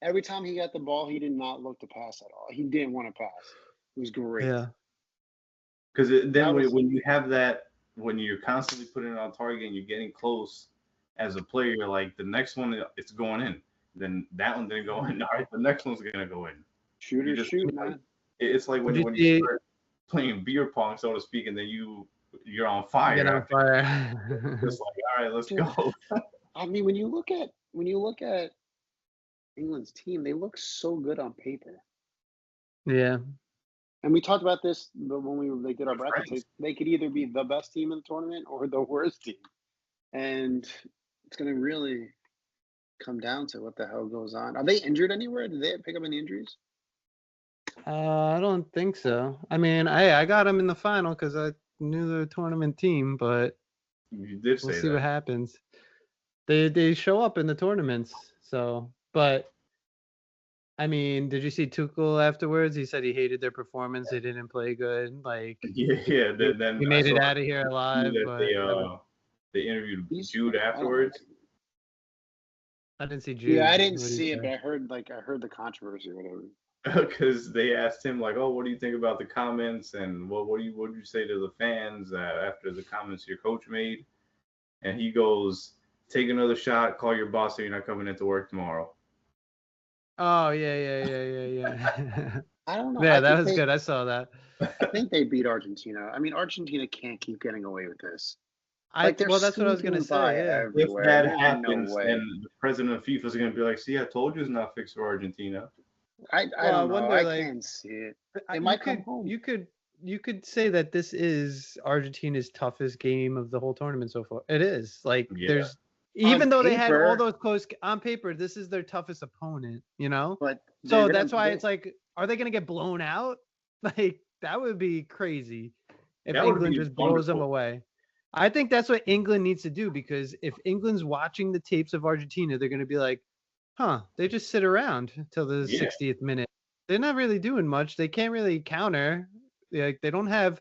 Speaker 3: every time he got the ball, he did not look to pass at all. He didn't want to pass. It was great.
Speaker 1: Yeah.
Speaker 2: Because then
Speaker 3: That was-
Speaker 2: when you have that, when you're constantly putting it on target and you're getting close as a player, you're like the next one it's going in. Then that one didn't go in. All right, the next one's gonna go in.
Speaker 3: Shooters
Speaker 2: just-
Speaker 3: shoot, man.
Speaker 2: It's like when
Speaker 1: Did
Speaker 2: you start playing beer pong, so to speak, and then you're on fire.
Speaker 1: Get on
Speaker 2: after.
Speaker 1: fire.
Speaker 2: It's like, all right, let's
Speaker 3: Dude.
Speaker 2: go.
Speaker 3: I mean, when you look at England's team, they look so good on paper.
Speaker 1: Yeah.
Speaker 3: And we talked about this when they did our
Speaker 2: With
Speaker 3: brackets.
Speaker 2: friends.
Speaker 3: They could either be the best team in the tournament or the worst team, and it's going to really come down to what the hell goes on. Are they injured anywhere? Did they pick up any injuries?
Speaker 1: I don't think so. I mean, I got them in the final because I knew the tournament team, but
Speaker 2: You did
Speaker 1: we'll
Speaker 2: say
Speaker 1: see
Speaker 2: that.
Speaker 1: what happens. They show up in the tournaments, so but I mean, did you see Tuchel afterwards? He said he hated their performance. They didn't play good. Like
Speaker 2: Yeah. Then
Speaker 1: he
Speaker 2: I
Speaker 1: made it
Speaker 2: saw
Speaker 1: out of here alive,
Speaker 2: that
Speaker 1: but
Speaker 2: they interviewed
Speaker 3: He's-
Speaker 2: Jude
Speaker 3: I don't
Speaker 2: afterwards.
Speaker 1: I didn't see Jude.
Speaker 3: Yeah, I didn't
Speaker 1: What'd he
Speaker 3: see it,
Speaker 1: say?
Speaker 3: but I heard the controversy or whatever.
Speaker 2: Because they asked him like, "Oh, what do you think about the comments?" And what do you say to the fans after the comments your coach made? And he goes, "Take another shot. Call your boss so you're not coming into work tomorrow."
Speaker 1: Oh yeah.
Speaker 3: I don't know.
Speaker 1: Yeah,
Speaker 3: I
Speaker 1: that
Speaker 3: think
Speaker 1: was
Speaker 3: they-
Speaker 1: good. I saw that.
Speaker 3: I think they beat Argentina. I mean, Argentina can't keep getting away with this.
Speaker 1: That's what I was gonna
Speaker 3: squeaking by
Speaker 1: say. Yeah.
Speaker 2: If
Speaker 3: everywhere.
Speaker 2: that
Speaker 3: There's
Speaker 2: happens,
Speaker 3: no way.
Speaker 2: then the president of FIFA is going to be like, "See, I told you it's not fixed for Argentina."
Speaker 3: I
Speaker 1: Well, I
Speaker 3: don't know.
Speaker 1: wonder,
Speaker 3: I
Speaker 1: like,
Speaker 3: can't see it.
Speaker 1: I-
Speaker 3: They
Speaker 1: you
Speaker 3: might
Speaker 1: could,
Speaker 3: come home.
Speaker 1: You could say that this is Argentina's toughest game of the whole tournament so far. It is. Like
Speaker 2: Yeah.
Speaker 1: there's
Speaker 3: On
Speaker 1: even though they had all
Speaker 3: paper-
Speaker 1: those close on paper, this is their toughest opponent, you know?
Speaker 3: But
Speaker 1: So that's why it's like, are they gonna get blown out? Like that would be crazy if
Speaker 2: That would
Speaker 1: England
Speaker 2: be
Speaker 1: just blows them
Speaker 2: wonderful.
Speaker 1: away. I think that's what England needs to do because if England's watching the tapes of Argentina, they're gonna be like, huh, they just sit around till the
Speaker 2: Yeah.
Speaker 1: 60th minute. They're not really doing much. They can't really counter. Like they don't have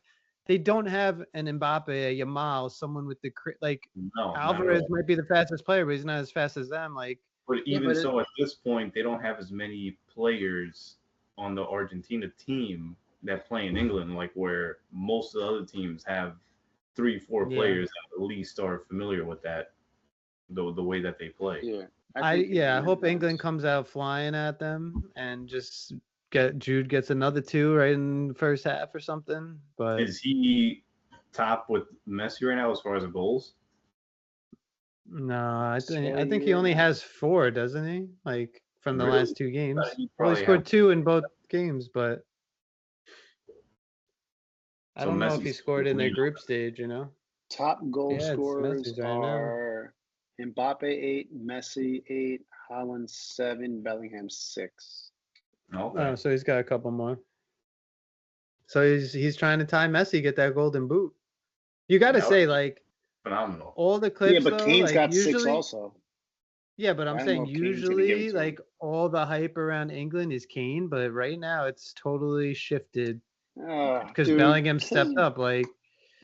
Speaker 1: an Mbappe, a Yamal, someone with the like
Speaker 2: No, not at
Speaker 1: Alvarez
Speaker 2: all.
Speaker 1: might be the fastest player, but he's not as fast as them. Like
Speaker 2: But
Speaker 3: Yeah,
Speaker 2: even
Speaker 3: but
Speaker 2: so, at this point, they don't have as many players on the Argentina team that play in England, like where most of the other teams have 3, 4
Speaker 1: Yeah.
Speaker 2: players that at least are familiar with that, the way that they play.
Speaker 3: yeah,
Speaker 1: I hope England
Speaker 3: does.
Speaker 1: comes out flying at them and just Jude gets another 2 right in the first half or something. But
Speaker 2: Is he top with Messi right now as far as the goals?
Speaker 1: no, I
Speaker 3: So
Speaker 1: think he
Speaker 3: you're
Speaker 1: only
Speaker 3: not.
Speaker 1: has 4, doesn't he? Like from the
Speaker 2: Really?
Speaker 1: last 2 games.
Speaker 2: He
Speaker 1: Well, he
Speaker 2: probably have.
Speaker 1: scored 2 in both games, but I
Speaker 2: So
Speaker 1: don't know if he
Speaker 2: Messi's
Speaker 1: scored in their
Speaker 2: lead.
Speaker 1: group stage, you know?
Speaker 3: Top goal
Speaker 1: Yeah, it's
Speaker 3: scorers
Speaker 1: Messi's right now.
Speaker 3: are Mbappe 8, Messi 8, Haaland 7, Bellingham 6.
Speaker 2: Okay.
Speaker 1: Oh, so he's got a couple more. So he's trying to tie Messi, get that golden boot. You got to
Speaker 2: That would
Speaker 1: say,
Speaker 2: be
Speaker 1: like,
Speaker 2: phenomenal.
Speaker 1: all the
Speaker 3: Yeah,
Speaker 1: clips,
Speaker 3: but
Speaker 1: though,
Speaker 3: Kane's
Speaker 1: like,
Speaker 3: got 6
Speaker 1: usually,
Speaker 3: also.
Speaker 1: yeah, but I'm
Speaker 3: I don't know
Speaker 1: saying
Speaker 3: if Kane's gonna give it
Speaker 1: usually,
Speaker 3: to him.
Speaker 1: like, all the hype around England is Kane, but right now it's totally shifted because
Speaker 3: Dude,
Speaker 1: Bellingham stepped
Speaker 3: Kane.
Speaker 1: up, like,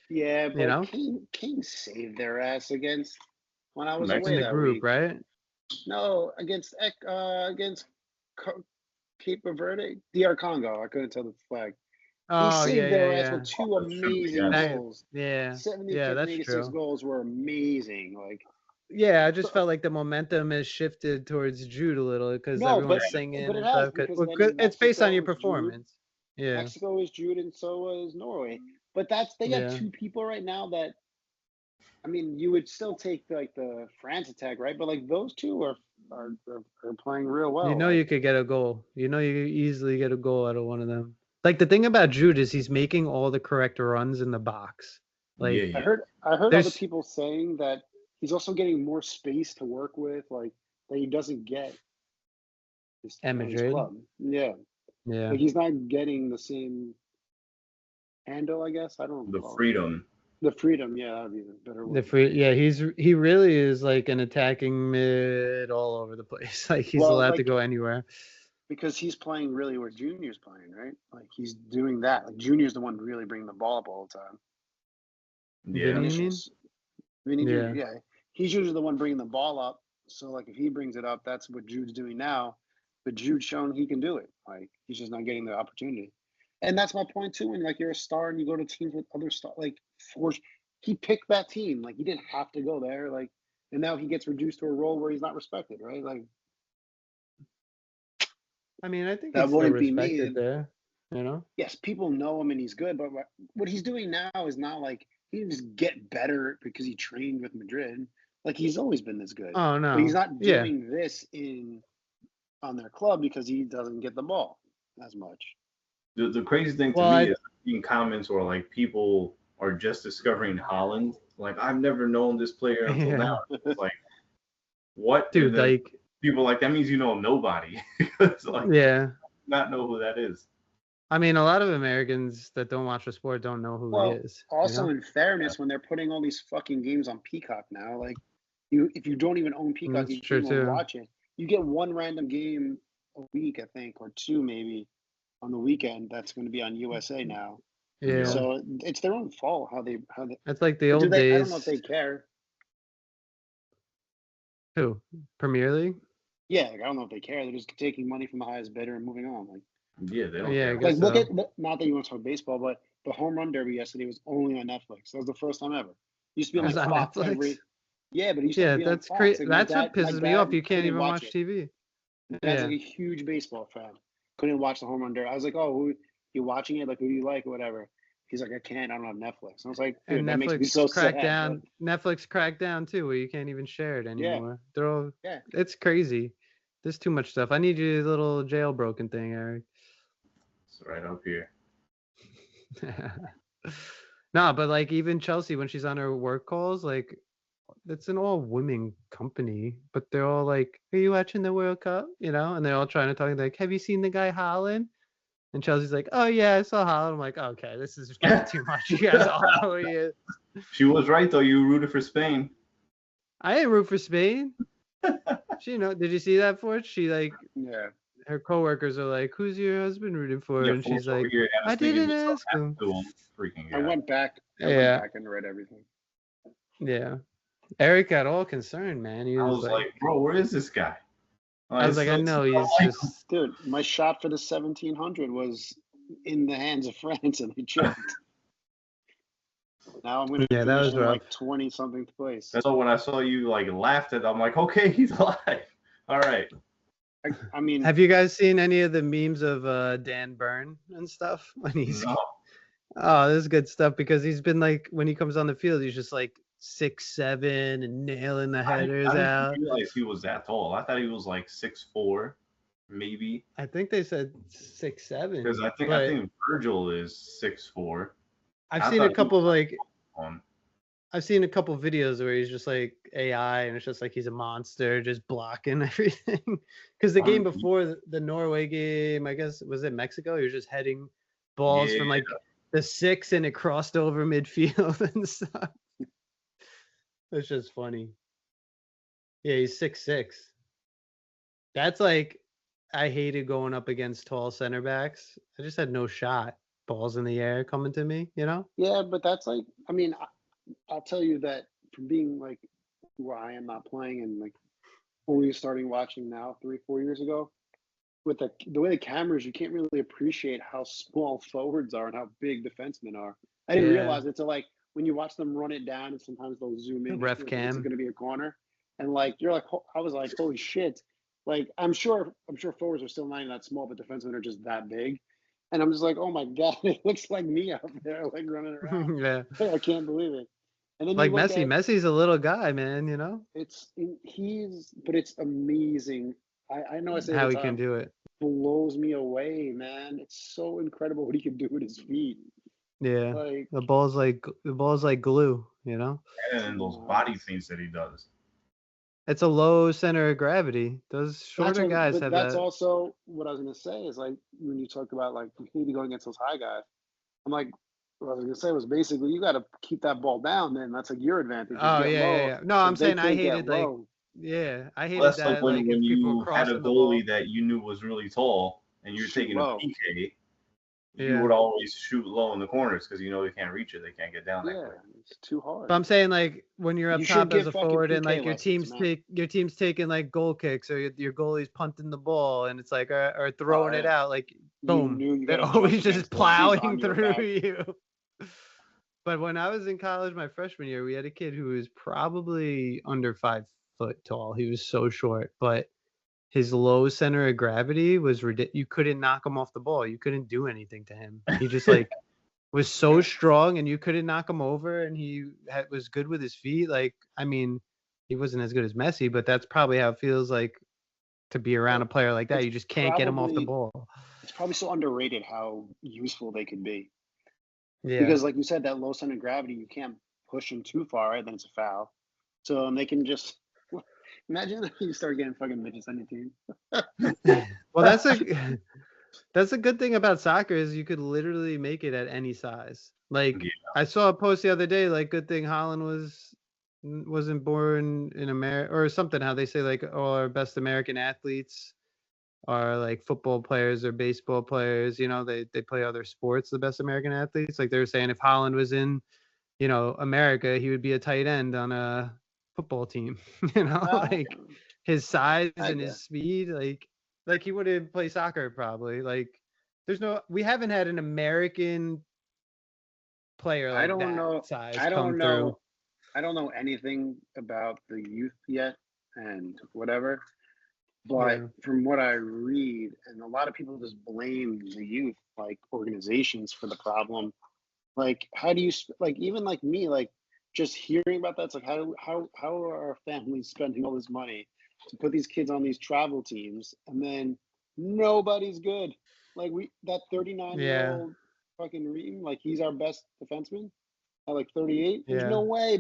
Speaker 3: Yeah,
Speaker 1: you
Speaker 3: but
Speaker 1: know,
Speaker 3: Kane saved their ass against when I was
Speaker 1: in
Speaker 3: away
Speaker 2: Mexico.
Speaker 1: the
Speaker 3: that
Speaker 1: group,
Speaker 3: week.
Speaker 1: right?
Speaker 3: No, against Cape Verde, DR Congo. I couldn't tell the flag. He
Speaker 1: Oh,
Speaker 3: saved their ass
Speaker 1: yeah.
Speaker 3: with 2
Speaker 2: That's true,
Speaker 3: amazing
Speaker 2: yes.
Speaker 3: goals.
Speaker 1: Yeah,
Speaker 3: 75th and
Speaker 1: that's
Speaker 3: 86
Speaker 1: true.
Speaker 3: goals were amazing. Like,
Speaker 1: Yeah, I just felt like the momentum has shifted towards Jude a little because
Speaker 3: no,
Speaker 1: everyone's singing
Speaker 3: but it
Speaker 1: and
Speaker 3: has
Speaker 1: stuff.
Speaker 3: because
Speaker 1: Well,
Speaker 3: then
Speaker 1: it's based on your
Speaker 3: Mexico is Jude.
Speaker 1: performance. Yeah,
Speaker 3: Mexico is Jude, and so was Norway. But they got
Speaker 1: yeah.
Speaker 3: 2 people right now that, I mean, you would still take like the France attack, right? But like those 2 are playing real
Speaker 1: You
Speaker 3: well.
Speaker 1: know
Speaker 3: Like,
Speaker 1: you could get a goal. You know you could easily get a goal out of one of them. Like the thing about Jude is he's making all the correct runs in the box.
Speaker 2: Yeah,
Speaker 1: Like
Speaker 3: I
Speaker 2: yeah.
Speaker 3: heard other
Speaker 1: there's
Speaker 3: people saying that he's also getting more space to work with, like that he doesn't get
Speaker 1: at
Speaker 3: on his
Speaker 1: Madrid.
Speaker 3: club. Yeah,
Speaker 1: Yeah.
Speaker 3: like he's not getting the same handle, I guess. I don't
Speaker 2: The
Speaker 3: know.
Speaker 2: freedom.
Speaker 3: The freedom, yeah, that'd be a better
Speaker 1: The
Speaker 3: word.
Speaker 1: free, yeah, he really is like an attacking mid all over the place. Like he's
Speaker 3: Well,
Speaker 1: allowed to
Speaker 3: like
Speaker 1: go anywhere.
Speaker 3: because he's playing really where Junior's playing, right? Like he's doing that. Like Junior's the one really bringing the ball up all the time.
Speaker 2: Yeah.
Speaker 1: Vinny, you mean?
Speaker 3: Vinicius, Vinny Junior,
Speaker 1: Yeah.
Speaker 3: yeah, he's usually the one bringing the ball up. So like if he brings it up, that's what Jude's doing now. But Jude's shown he can do it. Like he's just not getting the opportunity. And that's my point too. When like you're a star and you go to teams with other star, like force, he picked that team. Like he didn't have to go there. Like, and now he gets reduced to a role where he's not respected, right? Like
Speaker 1: I mean, I think
Speaker 3: that
Speaker 1: he's still
Speaker 3: wouldn't be
Speaker 1: respected
Speaker 3: me.
Speaker 1: there, you know?
Speaker 3: Yes, people know him and he's good, but what he's doing now is not like he didn't just get better because he trained with Madrid. Like he's always been this good,
Speaker 1: Oh
Speaker 3: but he's
Speaker 1: no.
Speaker 3: not
Speaker 1: Yeah.
Speaker 3: doing this on their club because he doesn't get the ball as much.
Speaker 2: The crazy thing to
Speaker 1: Well,
Speaker 2: me is seeing comments or like people are just discovering Holland. Like I've never known this player until now. It's like what?
Speaker 1: dude,
Speaker 2: And then
Speaker 1: like
Speaker 2: people like that means you know nobody. It's like
Speaker 1: yeah.
Speaker 2: not know who that is.
Speaker 1: I mean, a lot of Americans that don't watch the sport don't know who he
Speaker 3: Well,
Speaker 1: is.
Speaker 3: also
Speaker 1: You know?
Speaker 3: in fairness, when they're putting all these fucking games on Peacock now, like if you don't even own Peacock,
Speaker 1: That's
Speaker 3: you
Speaker 1: true
Speaker 3: can't even
Speaker 1: too.
Speaker 3: watch it. You get one random game a week, I think, or 2 maybe on the weekend. That's going to be on USA now.
Speaker 1: Yeah.
Speaker 3: So it's their own fault how they
Speaker 1: That's like the
Speaker 3: but do
Speaker 1: old
Speaker 3: they? I don't know if
Speaker 1: days.
Speaker 3: they care.
Speaker 1: Who? Premier League?
Speaker 3: Yeah, like I don't know if they care. They're just taking money from the highest bidder and moving on. Like,
Speaker 2: Yeah, they don't
Speaker 1: Yeah, I
Speaker 2: care.
Speaker 1: guess
Speaker 3: look
Speaker 1: so.
Speaker 3: at not that you want to talk baseball, but the home run derby yesterday was only on Netflix. That was the first time ever. It used to be
Speaker 1: It
Speaker 3: on
Speaker 1: was
Speaker 3: like
Speaker 1: on
Speaker 3: Fox
Speaker 1: Netflix.
Speaker 3: Yeah, but it used to
Speaker 1: Yeah,
Speaker 3: be on
Speaker 1: that's
Speaker 3: Fox.
Speaker 1: crazy.
Speaker 3: Like
Speaker 1: That's what
Speaker 3: my
Speaker 1: pisses me
Speaker 3: dad
Speaker 1: off. You can't
Speaker 3: couldn't
Speaker 1: even
Speaker 3: watch
Speaker 1: watch
Speaker 3: it.
Speaker 1: TV.
Speaker 3: My dad's
Speaker 1: Yeah.
Speaker 3: like a huge baseball fan. Couldn't watch the home run derby. I was like, oh, you watching it? Like, who do you like or whatever? He's like, I can't. I don't have Netflix. I was like, dude,
Speaker 1: And
Speaker 3: that makes me
Speaker 1: Netflix
Speaker 3: so
Speaker 1: cracked
Speaker 3: sad.
Speaker 1: down. Netflix cracked down too, where you can't even share it
Speaker 3: Yeah,
Speaker 1: anymore. They're all.
Speaker 3: yeah.
Speaker 1: It's crazy. There's too much stuff. I need your little jailbroken thing, Eric.
Speaker 2: It's right up here.
Speaker 1: No, but like even Chelsea when she's on her work calls, like it's an all women company, but they're all like, "Are you watching the World Cup?" You know, and they're all trying to talk like, "Have you seen the guy Holland?" And Chelsea's like, "Oh yeah, I saw Holland." I'm like, "Okay, this is getting too much. You guys all know who he is."
Speaker 2: She was right though. You rooted for Spain.
Speaker 1: I didn't root for Spain. Did you see that for it? She like
Speaker 3: Yeah.
Speaker 1: her coworkers are like, "Who's your husband rooting for?"
Speaker 2: Yeah,
Speaker 1: And she's
Speaker 2: folks over
Speaker 1: like,
Speaker 2: here
Speaker 1: "I
Speaker 2: asking
Speaker 1: didn't
Speaker 2: if
Speaker 1: ask him."
Speaker 2: to him. Freaking
Speaker 3: I
Speaker 2: guy.
Speaker 3: went back.
Speaker 1: Yeah.
Speaker 3: And read everything.
Speaker 1: Yeah. Eric got all concerned, man. He
Speaker 2: I
Speaker 1: was
Speaker 2: was like, bro, where is this guy?
Speaker 1: I was like, I know he's just.
Speaker 3: Dude, my shot for the 1700 was in the hands of France and they choked. Now I'm going to
Speaker 1: Yeah, that was
Speaker 3: finish in
Speaker 1: rough.
Speaker 3: like 20 something place.
Speaker 2: That's all. When I saw you like laughed at, I'm like, okay, he's alive. All right.
Speaker 3: I mean,
Speaker 1: Have you guys seen any of the memes of Dan Byrne and stuff when he's?
Speaker 2: No.
Speaker 1: Oh, this is good stuff because he's been like when he comes on the field, he's just like 6'7" and nailing the headers
Speaker 2: I
Speaker 1: out.
Speaker 2: didn't realize he was that tall. I thought he was like 6'4", maybe.
Speaker 1: I think they said 6'7".
Speaker 2: Because I think Virgil is 6'4".
Speaker 1: I've seen a couple of like.
Speaker 2: On.
Speaker 1: I've seen a couple videos where he's just like AI and it's just like he's a monster just blocking everything. Because the game before the Norway game, I guess, was it Mexico? He was just heading balls from like the 6 and it crossed over midfield and stuff. It's just funny. Yeah, he's 6'6". That's like, I hated going up against tall center backs. I just had no shot. Balls in the air coming to me, you know?
Speaker 3: yeah, but that's like, I mean, I'll tell you that from being like where I am not playing and like only starting watching now 3-4 years ago, with the way the cameras, you can't really appreciate how small forwards are and how big defensemen are. I didn't realize it till like when you watch them run it down and sometimes they'll zoom in.
Speaker 1: Ref
Speaker 3: It's
Speaker 1: cam.
Speaker 3: going to be a corner, and like you're like, I was like, holy shit! Like I'm sure forwards are still not that small, but defensemen are just that big. And I'm just like, oh my god, it looks like me out there, like running around.
Speaker 1: Yeah.
Speaker 3: I can't believe it. And then
Speaker 1: like Messi. Messi's a little guy, man, you know?
Speaker 3: But it's amazing. I know I say
Speaker 1: how
Speaker 3: the
Speaker 1: he
Speaker 3: time,
Speaker 1: can do it.
Speaker 3: blows me away, man. It's so incredible what he can do with his feet.
Speaker 1: Yeah.
Speaker 3: Like
Speaker 1: the ball's like glue, you know?
Speaker 2: And those body things that he does.
Speaker 1: It's a low center of gravity. Those shorter guys have
Speaker 3: that's
Speaker 1: that.
Speaker 3: also what I was gonna say is like when you talk about like you need to go against those high guys. I'm like, what I was gonna say was basically you got to keep that ball down. Then that's like your advantage.
Speaker 1: Oh
Speaker 3: get
Speaker 1: yeah,
Speaker 3: low.
Speaker 1: yeah. No, I'm saying I hated like
Speaker 3: low.
Speaker 1: yeah, I hated
Speaker 2: That's
Speaker 1: that
Speaker 2: like when
Speaker 1: if people
Speaker 2: you
Speaker 1: were
Speaker 2: had a
Speaker 1: crossing the ball.
Speaker 2: goalie that you knew was really tall and you're taking
Speaker 3: low.
Speaker 2: a PK.
Speaker 1: Yeah.
Speaker 2: You would always shoot low in the corners because you know they can't reach it. They can't get down that quick.
Speaker 3: It's too hard.
Speaker 1: But I'm saying like when you're up
Speaker 3: You
Speaker 1: top
Speaker 3: should
Speaker 1: as a
Speaker 3: get fucking
Speaker 1: forward and
Speaker 3: PK
Speaker 1: like
Speaker 3: lessons,
Speaker 1: your team's taking like goal kicks or your goalie's punting the ball and it's like or throwing it out like boom, they're always just plowing through you. But when I was in college my freshman year, we had a kid who was probably under 5 foot tall. He was so short, but his low center of gravity was ridiculous. You couldn't knock him off the ball. You couldn't do anything to him. He just like was so strong and you couldn't knock him over and he was good with his feet. Like, I mean, he wasn't as good as Messi, but that's probably how it feels like to be around a player like that. You just can't get him off the ball.
Speaker 3: It's probably so underrated how useful they can be.
Speaker 1: Yeah.
Speaker 3: Because like you said, that low center of gravity, you can't push them too far, right? Then it's a foul. So they can just imagine you start getting fucking midgets on your team.
Speaker 1: Well, that's a good thing about soccer is you could literally make it at any size. Like I saw a post the other day, like good thing Holland wasn't born in America or something. How they say like all our best American athletes are like football players or baseball players. You know, they play other sports. The best American athletes, like they were saying, if Holland was in, you know, America, he would be a tight end on a football team. You know, like his size and his speed, like he wouldn't play soccer probably. Like we haven't had an American player like that size come through.
Speaker 3: I don't know anything about the youth yet and whatever, but from what I read, and a lot of people just blame the youth, like organizations, for the problem. Like, how do you like even like me, like just hearing about that? It's like how are our families spending all this money to put these kids on these travel teams, and then nobody's good. Like that 39-year-old fucking Reem, like he's our best defenseman at like 38. There's no way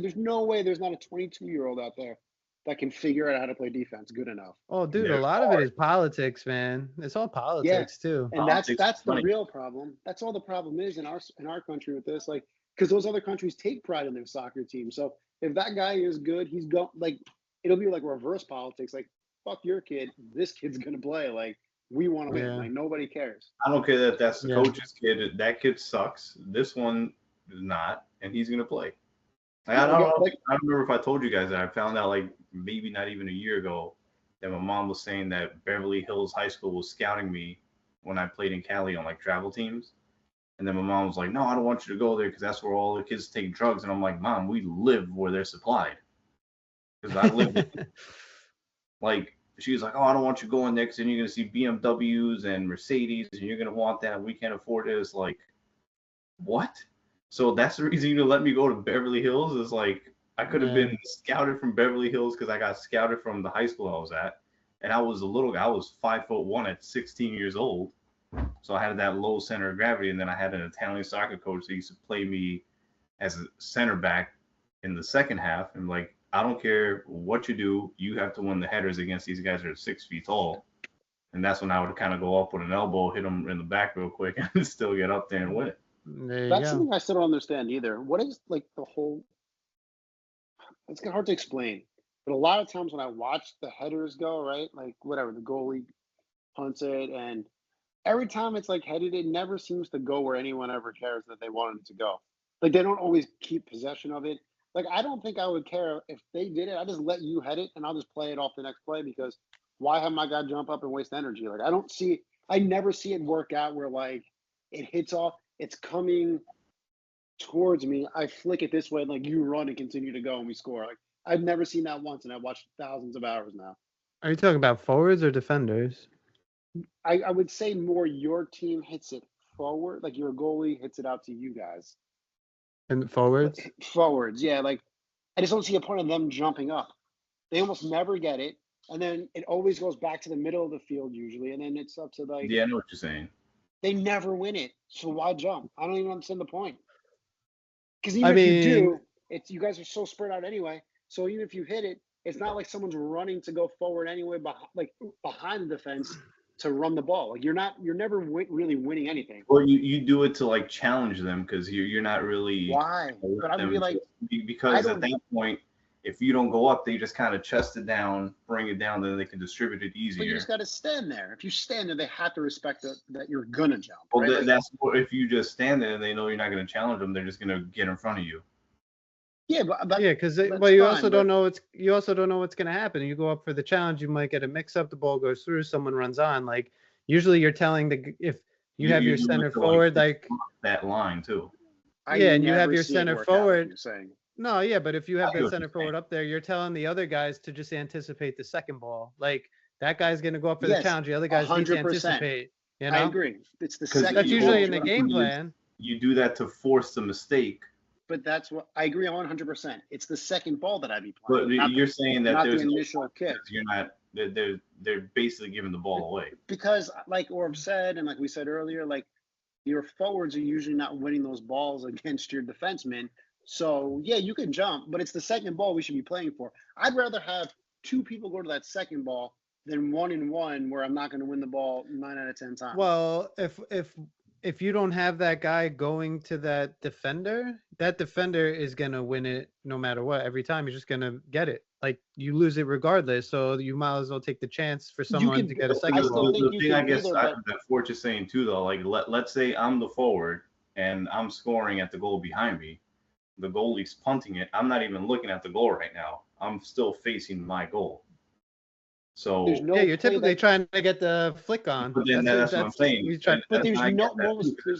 Speaker 3: there's not a 22-year-old out there that can figure out how to play defense good enough.
Speaker 1: Oh, dude, a lot of it is politics, man. It's all politics too.
Speaker 3: And that's the real problem. That's all the problem is in our country with this, like, because those other countries take pride in their soccer team. So if that guy is good, he's going like it'll be like reverse politics. Like, fuck your kid, this kid's gonna play. Like, we want to win. Like, nobody cares.
Speaker 2: I don't care that that's the coach's kid. That kid sucks. This one is not, and he's gonna play. I don't remember if I told you guys that I found out like maybe not even a year ago that my mom was saying that Beverly Hills High School was scouting me when I played in Cali on like travel teams. And then my mom was like, "No, I don't want you to go there because that's where all the kids take drugs." And I'm like, "Mom, we live where they're supplied." Because I live like she was like, "Oh, I don't want you going there because then you're gonna see BMWs and Mercedes and you're gonna want that. We can't afford it." It's like, what? So that's the reason you let me go to Beverly Hills? Is like I could have been scouted from Beverly Hills because I got scouted from the high school I was at, and I was a little guy. I was 5'1" at 16 years old, so I had that low center of gravity. And then I had an Italian soccer coach that used to play me as a center back in the second half, and like I don't care what you do, you have to win the headers against these guys that are 6 feet tall. And that's when I would kind of go up with an elbow, hit them in the back real quick, and still get up there and win it.
Speaker 1: There you
Speaker 3: That's
Speaker 1: go.
Speaker 3: something I still don't understand either. What is like the whole? It's kind of hard to explain. But a lot of times when I watch the headers go, right, like whatever the goalie punts it, and every time it's like headed, it never seems to go where anyone ever cares that they wanted it to go. Like they don't always keep possession of it. Like I don't think I would care if they did it. I just let you head it, and I'll just play it off the next play because why have my guy jump up and waste energy? Like I never see it work out where like it hits off, it's coming towards me. I flick it this way, and like you run and continue to go, and we score. Like I've never seen that once, and I've watched thousands of hours now.
Speaker 1: Are you talking about forwards or defenders?
Speaker 3: I would say more your team hits it forward, like your goalie hits it out to you guys.
Speaker 1: And forwards?
Speaker 3: Forwards, yeah. Like I just don't see a point of them jumping up. They almost never get it, and then it always goes back to the middle of the field usually, and then it's up to like
Speaker 2: Yeah, I know what you're saying.
Speaker 3: they never win it. So why jump? I don't even understand the point. Because even if you do, it's you guys are so spread out anyway. So even if you hit it, it's not like someone's running to go forward anyway, behind the defense to run the ball. Like you're never really winning anything.
Speaker 2: Well, you do it to like challenge them because you're not really.
Speaker 3: Why? But I would be like,
Speaker 2: because at that point, if you don't go up, they just kind of chest it down, bring it down, then they can distribute it easier.
Speaker 3: But you just got to stand there. If you stand there, they have to respect that you're gonna jump.
Speaker 2: Well,
Speaker 3: right?
Speaker 2: that's what, if you just stand there and they know you're not going to challenge them, they're just going to get in front of you.
Speaker 3: Yeah, but
Speaker 1: yeah, because you also don't know what's going to happen. You go up for the challenge, you might get a mix up. The ball goes through, someone runs on. Like usually, you're telling if you have your center forward like
Speaker 2: that line too.
Speaker 1: And you have your center forward.
Speaker 3: You're saying.
Speaker 1: No, yeah, but if you have that center forward up there, you're telling the other guys to just anticipate the second ball. Like that guy's going to go up for the challenge. The other guys need to anticipate. You know?
Speaker 3: I agree. It's the second.
Speaker 1: That's usually in the game plan.
Speaker 2: You do that to force the mistake.
Speaker 3: But that's what I agree on 100%. It's the second ball that I'd be playing.
Speaker 2: But you're saying that there's
Speaker 3: the initial kick.
Speaker 2: You're not. They're basically giving the ball away.
Speaker 3: Because like Orb said, and like we said earlier, like your forwards are usually not winning those balls against your defensemen. So yeah, you can jump, but it's the second ball we should be playing for. I'd rather have two people go to that second ball than 1-1 where I'm not going to win the ball 9 out of 10 times.
Speaker 1: Well, if you don't have that guy going to that defender is going to win it no matter what. Every time you're just going to get it. Like you lose it regardless. So you might as well take the chance for someone to get a second ball.
Speaker 2: The thing I guess that Fort is saying too, though, like let's say I'm the forward and I'm scoring at the goal behind me. The goalie's punting it. I'm not even looking at the goal right now. I'm still facing my goal. So
Speaker 1: you're typically trying to get the flick on.
Speaker 2: But then that's what I'm saying.
Speaker 3: But there's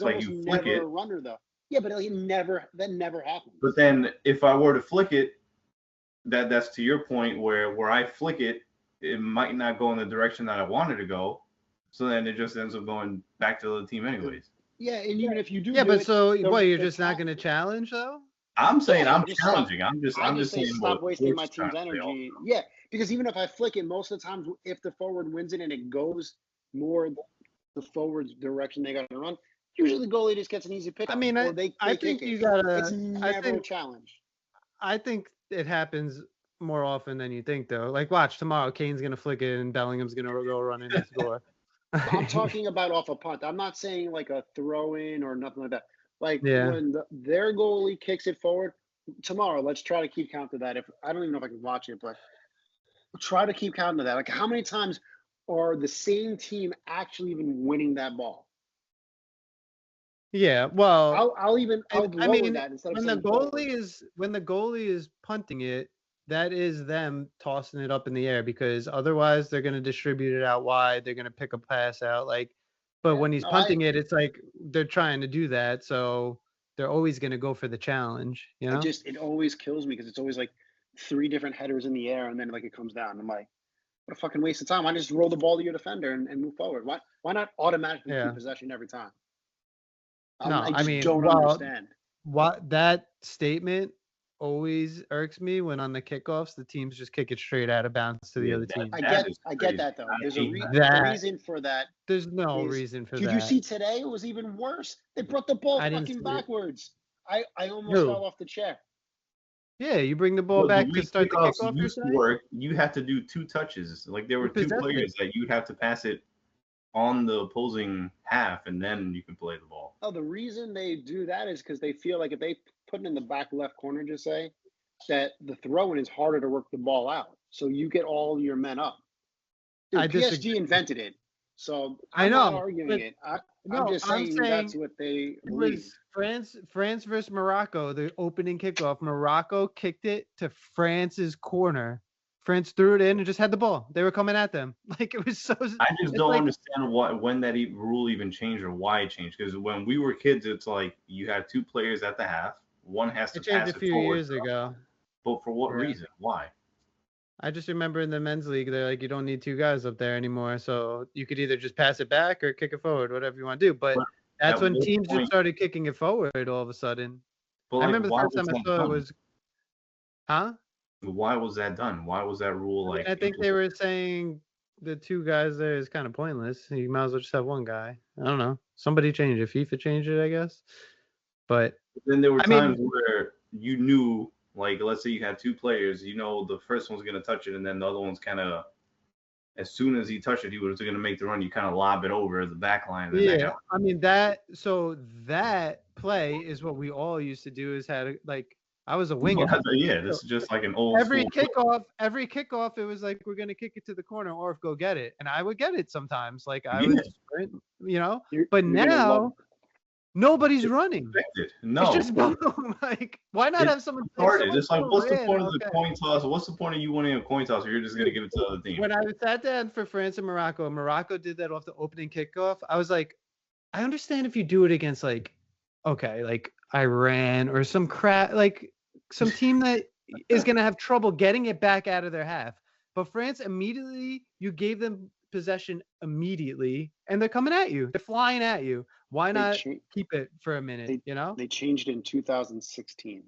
Speaker 3: almost never a runner though. Yeah, but that never happens.
Speaker 2: But then if I were to flick it, that's to your point where I flick it, it might not go in the direction that I wanted to go. So then it just ends up going back to the team anyways.
Speaker 3: Yeah, and even if you do,
Speaker 1: you're just not going to challenge though.
Speaker 2: I'm saying I'm challenging. I'm just saying
Speaker 3: stop wasting my team's energy. Yeah, because even if I flick it, most of the times if the forward wins it and it goes more the forward's direction they got to run, usually the goalie just gets an easy pick.
Speaker 1: I mean, I think you gotta.
Speaker 3: It's never a challenge.
Speaker 1: I think it happens more often than you think, though. Like, watch tomorrow, Kane's gonna flick it and Bellingham's gonna go run in and score.
Speaker 3: I'm talking about off a punt. I'm not saying like a throw in or nothing like that. Like when their goalie kicks it forward tomorrow, let's try to keep count of that. If I don't even know if I can watch it, but try to keep count of that. Like how many times are the same team actually even winning that ball?
Speaker 1: Yeah, well,
Speaker 3: I'll lower that instead of
Speaker 1: when the goalie is punting it, that is them tossing it up in the air, because otherwise they're going to distribute it out wide. They're going to pick a pass out, like. But
Speaker 3: Yeah,
Speaker 1: when he's
Speaker 3: no,
Speaker 1: punting it, it's like they're trying to do that, so they're always going to go for the challenge. You know?
Speaker 3: it always kills me because it's always like 3 different headers in the air and then like it comes down. I'm like, what a fucking waste of time. Why not just roll the ball to your defender and move forward? Why not automatically
Speaker 1: Yeah.
Speaker 3: keep possession every time?
Speaker 1: No,
Speaker 3: I
Speaker 1: I
Speaker 3: just
Speaker 1: mean,
Speaker 3: don't
Speaker 1: well,
Speaker 3: understand.
Speaker 1: what that statement always irks me when on the kickoffs the teams just kick it straight out of bounds to the
Speaker 2: Yeah,
Speaker 1: other team.
Speaker 3: I
Speaker 2: that
Speaker 3: get
Speaker 2: is
Speaker 3: I get
Speaker 2: crazy.
Speaker 3: that though.
Speaker 2: I
Speaker 3: There's
Speaker 2: hate
Speaker 3: the
Speaker 1: that.
Speaker 3: reason for that
Speaker 1: There's no
Speaker 3: is,
Speaker 1: reason for
Speaker 3: did
Speaker 1: that.
Speaker 3: you see today? It was even worse. They brought the ball
Speaker 1: I didn't
Speaker 3: fucking
Speaker 1: see it.
Speaker 3: backwards. I almost
Speaker 1: Who?
Speaker 3: fell off the chair.
Speaker 1: Yeah, you bring the ball
Speaker 2: Well, the
Speaker 1: back to
Speaker 2: way
Speaker 1: start the
Speaker 2: kickoffs
Speaker 1: kickoff. You're
Speaker 2: used to
Speaker 1: saying?
Speaker 2: work, you had to do 2 touches. Like there were 2
Speaker 1: possessed
Speaker 2: players
Speaker 1: it.
Speaker 2: that you'd have to pass it on the opposing half, and then you could play the ball.
Speaker 3: Oh, the reason they do that is because they feel like if they put it in the back left corner, just say, that the throw-in is harder to work the ball out. So you get all your men up. Dude,
Speaker 1: I
Speaker 3: PSG
Speaker 1: disagree.
Speaker 3: invented it. So
Speaker 1: I
Speaker 3: I'm not
Speaker 1: know,
Speaker 3: arguing
Speaker 1: but
Speaker 3: it.
Speaker 1: no,
Speaker 3: I'm just
Speaker 1: I'm
Speaker 3: saying
Speaker 1: saying
Speaker 3: that's what they
Speaker 1: it
Speaker 3: believe.
Speaker 1: was France versus Morocco, the opening kickoff. Morocco kicked it to France's corner. France threw it in and just had the ball. They were coming at them. Like it was so.
Speaker 2: I just
Speaker 1: It's
Speaker 2: don't
Speaker 1: like,
Speaker 2: understand when that rule even changed or why it changed. Because when we were kids, it's like you had 2 players at the half. One has to
Speaker 1: it changed
Speaker 2: pass
Speaker 1: a
Speaker 2: it
Speaker 1: few
Speaker 2: forward.
Speaker 1: years ago.
Speaker 2: But for what
Speaker 1: Yeah.
Speaker 2: reason? Why?
Speaker 1: I just remember in the men's league, they're like, you don't need 2 guys up there anymore. So you could either just pass it back or kick it forward, whatever you want to do. But that's
Speaker 2: At
Speaker 1: when
Speaker 2: what
Speaker 1: teams just
Speaker 2: point?
Speaker 1: started kicking it forward all of a sudden.
Speaker 2: But
Speaker 1: I
Speaker 2: like,
Speaker 1: remember the
Speaker 2: why
Speaker 1: first
Speaker 2: was
Speaker 1: time I
Speaker 2: that
Speaker 1: saw it
Speaker 2: done?
Speaker 1: was, huh?
Speaker 2: Why was that done? Why was that rule like?
Speaker 1: I think they were saying the 2 guys there is kind of pointless. You might as well just have 1 guy. I don't know. Somebody changed it. FIFA changed it, I guess. But
Speaker 2: Then there were
Speaker 1: I mean,
Speaker 2: times where you knew, like, let's say you had 2 players, you know, the first one's gonna touch it, and then the other one's kind of, as soon as he touched it, he was gonna make the run. You kind of lob it over the back line, and
Speaker 1: yeah, I mean that play is what we all used to do. Is had like I was a winger.
Speaker 2: Yeah, this is just like an old
Speaker 1: Every
Speaker 2: school.
Speaker 1: kickoff, it was like we're gonna kick it to the corner or go get it, and I would get it sometimes. Like I would sprint, you know. But
Speaker 3: You're gonna love
Speaker 1: now nobody's running.
Speaker 2: No,
Speaker 1: It's just boom. Like why not have someone?
Speaker 2: Started. It's like, what's the
Speaker 1: ran,
Speaker 2: point of the
Speaker 1: okay.
Speaker 2: coin toss? What's the point of you winning a coin toss if you're just gonna give it to the other team?
Speaker 1: When I sat down for France and Morocco did that off the opening kickoff. I was like, I understand if you do it against like Iran or some some team that is going to have trouble getting it back out of their half. But France immediately, you gave them possession immediately, and they're coming at you. They're flying at you. Why not keep it for a minute, you know?
Speaker 3: They changed it in 2016.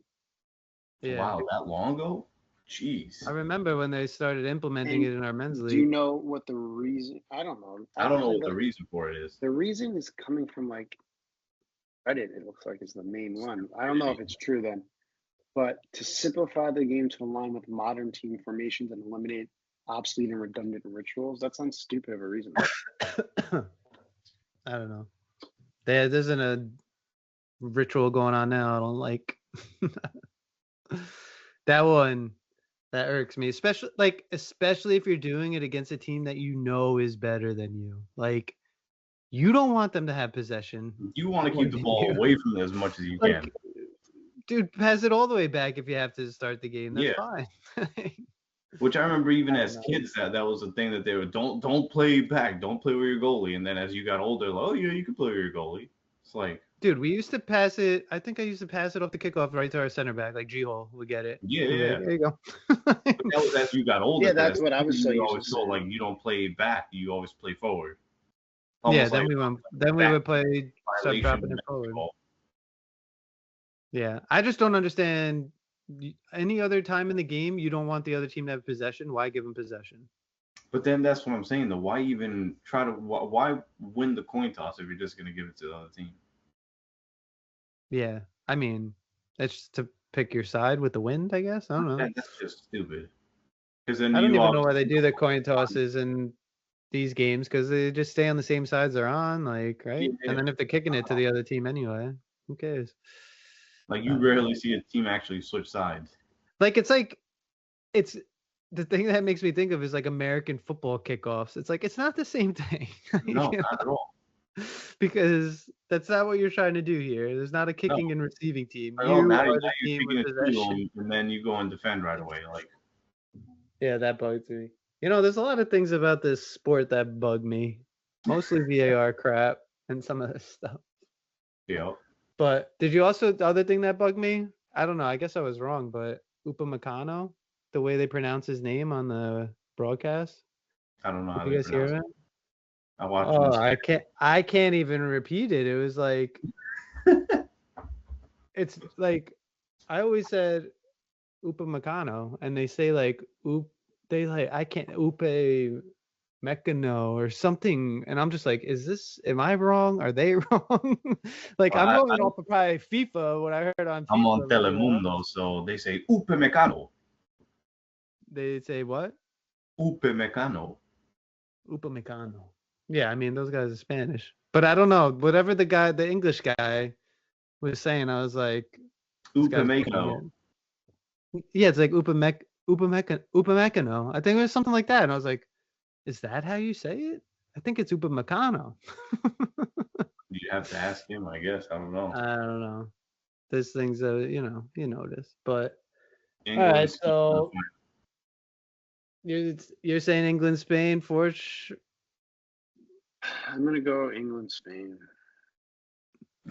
Speaker 1: Yeah.
Speaker 2: Wow, that long ago? Jeez.
Speaker 1: I remember when they started implementing it in our men's league.
Speaker 3: Do you know what the reason? I don't know.
Speaker 2: I don't know what the reason for it is.
Speaker 3: The reason is coming from like Reddit. It looks like it's the main one. I don't know if it's true then, but to simplify the game to align with modern team formations and eliminate obsolete and redundant rituals. That sounds stupid of a reason.
Speaker 1: I don't know. There isn't a ritual going on now. I don't like that one. That irks me, especially if you're doing it against a team that you know is better than you. Like, you don't want them to have possession.
Speaker 2: You want to keep the ball away from them as much as you can.
Speaker 1: Dude, pass it all the way back if you have to start the game. That's fine.
Speaker 2: Which I remember even as kids that was the thing that they were don't play back, don't play with your goalie. And then as you got older, like, oh yeah, you can play with your goalie. It's like,
Speaker 1: dude, we used to pass it. I think I used to pass it off the kickoff right to our center back, like G-hole would get it.
Speaker 2: Yeah.
Speaker 1: There you go.
Speaker 2: But that was as you got older.
Speaker 3: Yeah, that's what I was so used
Speaker 2: always
Speaker 3: to.
Speaker 2: So like you don't play back, you always play forward.
Speaker 1: Yeah, then we would play start dropping it forward. Yeah, I just don't understand. Any other time in the game, you don't want the other team to have possession. Why give them possession?
Speaker 2: But then that's what I'm saying. Though, why even try to? Why win the coin toss if you're just going to give it to the other team?
Speaker 1: Yeah, I mean, it's to pick your side with the wind, I guess. I don't know.
Speaker 2: That's just stupid. Because then
Speaker 1: I don't even know why they do the coin tosses in these games, because they just stay on the same sides they're on, like, right? Yeah. And then if they're kicking it to the other team anyway, who cares?
Speaker 2: Like, you rarely see a team actually switch sides.
Speaker 1: It's the thing that makes me think of is like American football kickoffs. It's like, it's not the same thing.
Speaker 2: No, not at all.
Speaker 1: Because that's not what you're trying to do here. There's not a kicking and receiving team.
Speaker 2: Now you're kicking it to them, and then you go and defend right away. Like,
Speaker 1: Yeah, that bugs me. There's a lot of things about this sport that bug me. Mostly VAR crap and some of this stuff.
Speaker 2: Yeah.
Speaker 1: But did you also the other thing that bugged me? I don't know. I guess I was wrong, but Upamecano, the way they pronounce his name on the broadcast.
Speaker 2: I don't know
Speaker 1: Did
Speaker 2: how
Speaker 1: you
Speaker 2: they
Speaker 1: guys hear
Speaker 2: pronounce it.
Speaker 1: it?
Speaker 2: I watched
Speaker 1: Oh,
Speaker 2: this.
Speaker 1: I can't even repeat it. It was like it's like I always said Upamecano, and they say like I can't Upe Mecano or something, and I'm just like, am I wrong? Are they wrong? Like I'm
Speaker 2: I,
Speaker 1: going off of probably FIFA, what I heard on
Speaker 2: I'm on
Speaker 1: FIFA, but
Speaker 2: Telemundo, so they say Upe Mecano.
Speaker 1: they say what?
Speaker 2: Upe Mecano.
Speaker 1: Upamecano. Yeah, I mean those guys are Spanish, but I don't know. Whatever the English guy was saying, I was like, this
Speaker 2: Upe
Speaker 1: guy's
Speaker 2: Mecano.
Speaker 1: brilliant. Yeah, it's like Upamecano. I think it was something like that, and I was like, is that how you say it? I think it's Upamecano.
Speaker 2: You have to ask him, I guess. I don't know.
Speaker 1: I don't know. There's things that you notice, but all right.
Speaker 2: England, Spain.
Speaker 1: So you're saying England, Spain, for
Speaker 3: I'm gonna go England, Spain.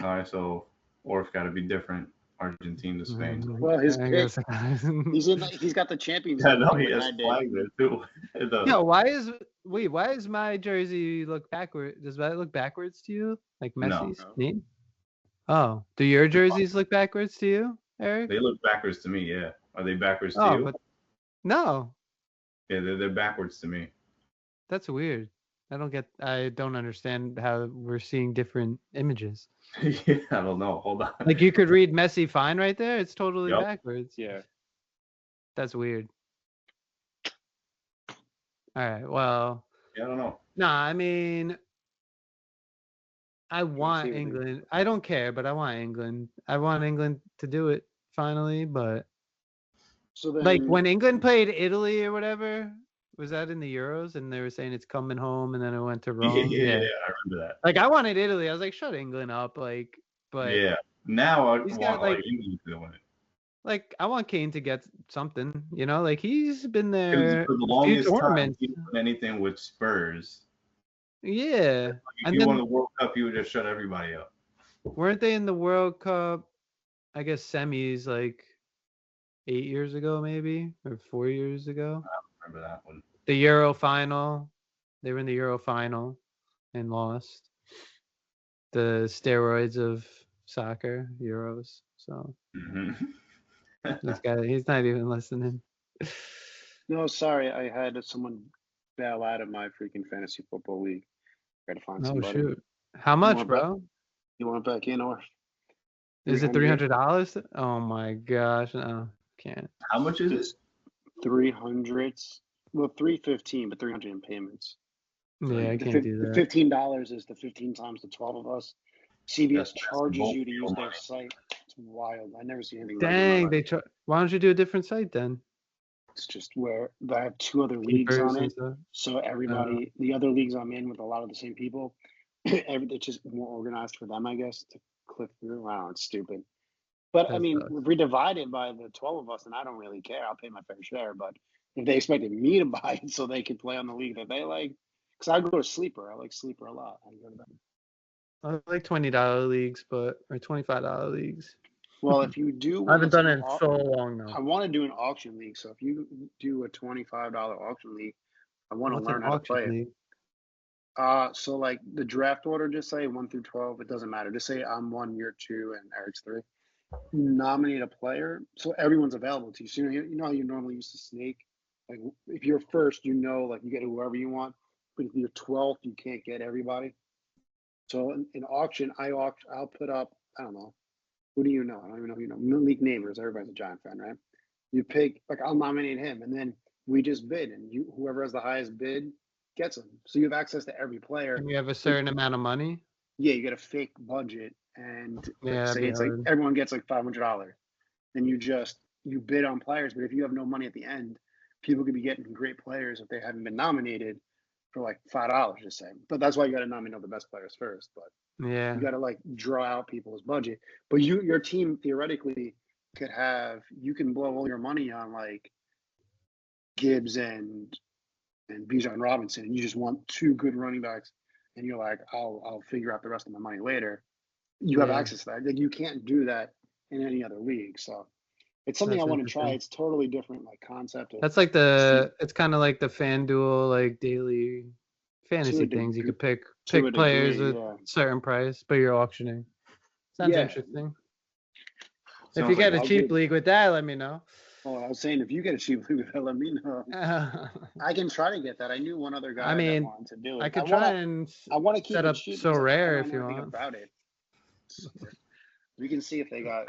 Speaker 2: All right, so Orf got to be different. Argentina to Spain.
Speaker 3: Well, his
Speaker 1: I
Speaker 3: pick.
Speaker 1: guess.
Speaker 3: He's got the Champions
Speaker 2: I
Speaker 3: League
Speaker 2: know
Speaker 3: pick
Speaker 2: he
Speaker 3: like
Speaker 2: has
Speaker 3: I did.
Speaker 2: flag there too. It does.
Speaker 1: Yo, why is my jersey look backward? Does that look backwards to you? Like
Speaker 2: No,
Speaker 1: Messi's name? Oh, do your jerseys look backwards to you, Eric?
Speaker 2: they look backwards to me. Yeah, are they backwards to
Speaker 1: Oh,
Speaker 2: you?
Speaker 1: but no,
Speaker 2: Yeah, they're backwards to me.
Speaker 1: that's weird. I don't understand how we're seeing different images.
Speaker 2: Yeah, I don't know. Hold on.
Speaker 1: Like you could read Messi fine right there. It's totally
Speaker 2: Yup.
Speaker 1: backwards.
Speaker 3: Yeah.
Speaker 1: That's weird. All right. Well,
Speaker 2: Yeah, I don't know.
Speaker 1: nah, I mean, I
Speaker 3: see
Speaker 1: want
Speaker 3: what they-
Speaker 1: England. I don't care, but I want England. I want England to do it finally, but
Speaker 3: So then,
Speaker 1: like when England played Italy or whatever, was that in the Euros? And they were saying it's coming home, and then it went to Rome.
Speaker 2: Yeah, I remember that.
Speaker 1: Like I wanted Italy. I was like, shut England up. Like, but
Speaker 2: Yeah. Now I
Speaker 1: he's
Speaker 2: want
Speaker 1: got like
Speaker 2: England to win it.
Speaker 1: like I want Kane to get something. Like he's been
Speaker 2: Because
Speaker 1: there
Speaker 2: for the
Speaker 1: a few
Speaker 2: longest time,
Speaker 1: tournaments.
Speaker 2: he didn't win anything with Spurs.
Speaker 1: Yeah,
Speaker 2: Like, if
Speaker 1: and
Speaker 2: you won
Speaker 1: then
Speaker 2: the World Cup, you would just shut everybody up.
Speaker 1: weren't they in the World Cup? I guess semis like 8 years ago, maybe, or 4 years ago.
Speaker 2: Remember that one?
Speaker 1: The Euro final. They were in the Euro final and lost. The steroids of soccer, Euros. So this guy, he's not even listening.
Speaker 3: no, sorry, I had someone bail out of my freaking fantasy football league. Gotta find
Speaker 1: Oh
Speaker 3: somebody.
Speaker 1: shoot! How
Speaker 3: You
Speaker 1: much,
Speaker 3: want
Speaker 1: bro?
Speaker 3: You want back in or
Speaker 1: Is it
Speaker 3: 300?
Speaker 1: $300? Oh my gosh! No, can't.
Speaker 2: How much is it?
Speaker 3: It's 300. Well, 315, but 300 in payments.
Speaker 1: Yeah, I
Speaker 3: The
Speaker 1: can't do
Speaker 3: the
Speaker 1: that.
Speaker 3: $15 is the 15 times the 12 of us. CBS
Speaker 2: That's
Speaker 3: charges
Speaker 2: both
Speaker 3: you to
Speaker 2: your
Speaker 3: use their
Speaker 2: money.
Speaker 3: site. It's wild. I never seen anything like it in my
Speaker 1: Dang,
Speaker 3: life.
Speaker 1: why don't you do a different site then?
Speaker 3: It's just where I have two other leagues
Speaker 1: Keepers
Speaker 3: on
Speaker 1: and
Speaker 3: it.
Speaker 1: stuff.
Speaker 3: So everybody, the other leagues I'm in with a lot of the same people, it's just more organized for them, I guess, to click through. Wow, it's stupid. But I
Speaker 1: That
Speaker 3: mean,
Speaker 1: sucks.
Speaker 3: if we divide it by the 12 of us, and I don't really care, I'll pay my fair share. But if they expected me to buy it so they could play on the league that they like, because I go to Sleeper, I like Sleeper a lot. I go to that.
Speaker 1: I like $20 leagues, or $25 leagues.
Speaker 3: Well, if you do
Speaker 1: I
Speaker 3: want
Speaker 1: haven't
Speaker 3: to
Speaker 1: done
Speaker 3: do
Speaker 1: it
Speaker 3: an
Speaker 1: in so long
Speaker 3: I
Speaker 1: though.
Speaker 3: want to do an auction league. So if you do a $25 auction league, I want to
Speaker 1: What's an
Speaker 3: learn how to
Speaker 1: auction
Speaker 3: play it.
Speaker 1: league?
Speaker 3: So like the draft order, just say 1 through 12. It doesn't matter. Just say I'm 1, you're 2, and Eric's 3. Nominate a player, so everyone's available to you. So you know how you normally used to snake. Like if you're first, like you get whoever you want. But if you're 12th, you can't get everybody. So in auction, I'll put up. I don't know. Who do you know? I don't even know who you know. Malik Neighbors. Everybody's a Giant fan, right? You pick like I'll nominate him, and then we just bid, and whoever has the highest bid gets him. So you have access to every player.
Speaker 1: And you have a
Speaker 3: But
Speaker 1: certain amount of money?
Speaker 3: yeah, you get a fake budget, and
Speaker 1: Yeah, that'd
Speaker 3: say
Speaker 1: be
Speaker 3: it's like
Speaker 1: hard.
Speaker 3: everyone gets like $500. Then you bid on players, but if you have no money at the end, people could be getting great players if they haven't been nominated for like $5, just say. But that's why you got to nominate the best players first. But
Speaker 1: Yeah.
Speaker 3: you got to like draw out people's budget. But your team theoretically you can blow all your money on like Gibbs and Bijan Robinson, and you just want 2 good running backs, and you're like, I'll figure out the rest of my money later. You have access to that. Like, you can't do that in any other league. So it's something I want to try. It's totally different, like concept.
Speaker 1: That's like it's kind of like the FanDuel like daily fantasy things. You could pick players with certain price, but you're auctioning. Sounds interesting. If you get a cheap league with that, let me know.
Speaker 3: Oh, I was saying, if you get a cheap league with that, let me know. I can try to get that. I I knew one other guy that wanted to do it.
Speaker 1: I could try and
Speaker 3: I want to keep
Speaker 1: set
Speaker 3: it
Speaker 1: up
Speaker 3: cheap
Speaker 1: so rare if you want.
Speaker 3: About it. We can see if they got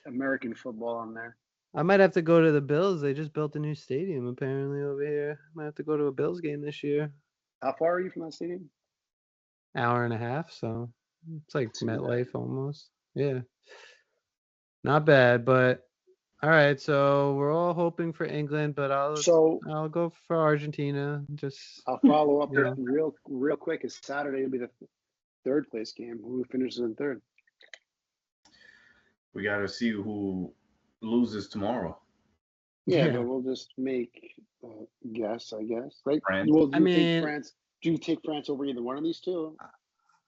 Speaker 3: American football on there.
Speaker 1: I might have to go to the Bills. They just built a new stadium apparently over here. Might have to go to a Bills game this year.
Speaker 3: How far are you from that stadium?
Speaker 1: Hour and a half, so it's like MetLife almost. Yeah. Not bad, but all right, so we're all hoping for England, but I'll go for Argentina.
Speaker 3: I'll follow up real quick. Is Saturday will be the 3rd place game. Who finishes in 3rd?
Speaker 2: We got to see who loses tomorrow.
Speaker 3: Yeah, but we'll just make a guess, I guess. Like,
Speaker 2: France.
Speaker 3: Well, do you take France over either one of these two?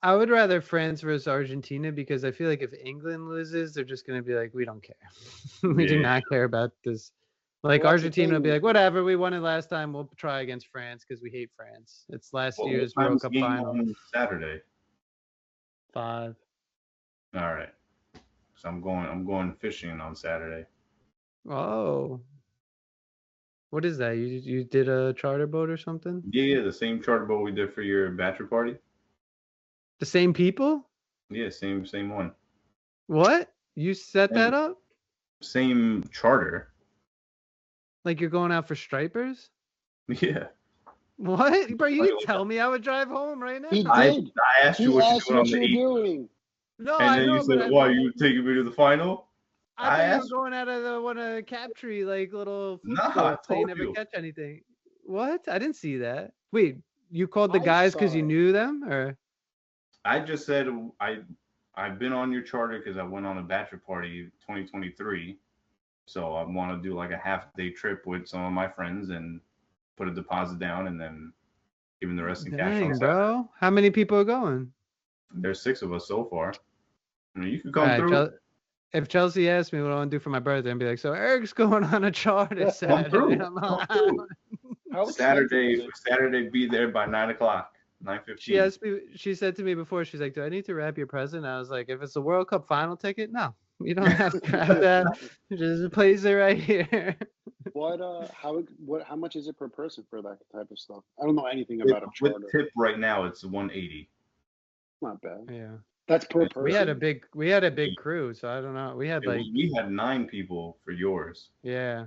Speaker 1: I would rather France versus Argentina, because I feel like if England loses, they're just going to be like, we don't care. We do not care about this. Like, Argentina will be like, whatever, we won it last time. We'll try against France because we hate France. It's last year's World Cup Final.
Speaker 2: On Saturday.
Speaker 1: 5.
Speaker 2: All right. So I'm going fishing on Saturday.
Speaker 1: Oh. What is that? You did a charter boat or something?
Speaker 2: Yeah, the same charter boat we did for your bachelor party.
Speaker 1: The same people?
Speaker 2: Yeah, same one.
Speaker 1: What? You set that up?
Speaker 2: Same charter.
Speaker 1: Like you're going out for stripers?
Speaker 2: Yeah.
Speaker 1: What? Bro, you didn't tell me I would drive home right now.
Speaker 3: He did.
Speaker 2: I asked you what you were
Speaker 3: doing.
Speaker 1: No,
Speaker 2: and then you said, "Why you taking me to the final?"
Speaker 1: I thought you were going out of one of the Captree like little boats, so you never catch anything. What? I didn't see that. Wait, you called the guys because you knew them, or?
Speaker 2: I just said I've been on your charter because I went on a bachelor party 2023, so I want to do like a half-day trip with some of my friends and put a deposit down and then give them the rest in cash.
Speaker 1: Dang, bro. How many people are going?
Speaker 2: There's 6 of us so far. I mean, you could come through.
Speaker 1: If Chelsea asks me what I want to do for my birthday, I'd be like, so Eric's going on a charter Saturday.
Speaker 2: Saturday, be there by 9:00, 9:15.
Speaker 1: She said to me before, she's like, do I need to wrap your present? I was like, if it's a World Cup final ticket, no. You don't have to wrap that. Just place it right here.
Speaker 3: How much is it per person for that type of stuff? I don't know anything about a charter.
Speaker 2: With tip right now, it's $180.
Speaker 3: Not bad.
Speaker 1: Yeah.
Speaker 3: That's per person.
Speaker 1: We had a big crew, so I don't know. We had
Speaker 2: we had 9 people for yours.
Speaker 1: Yeah.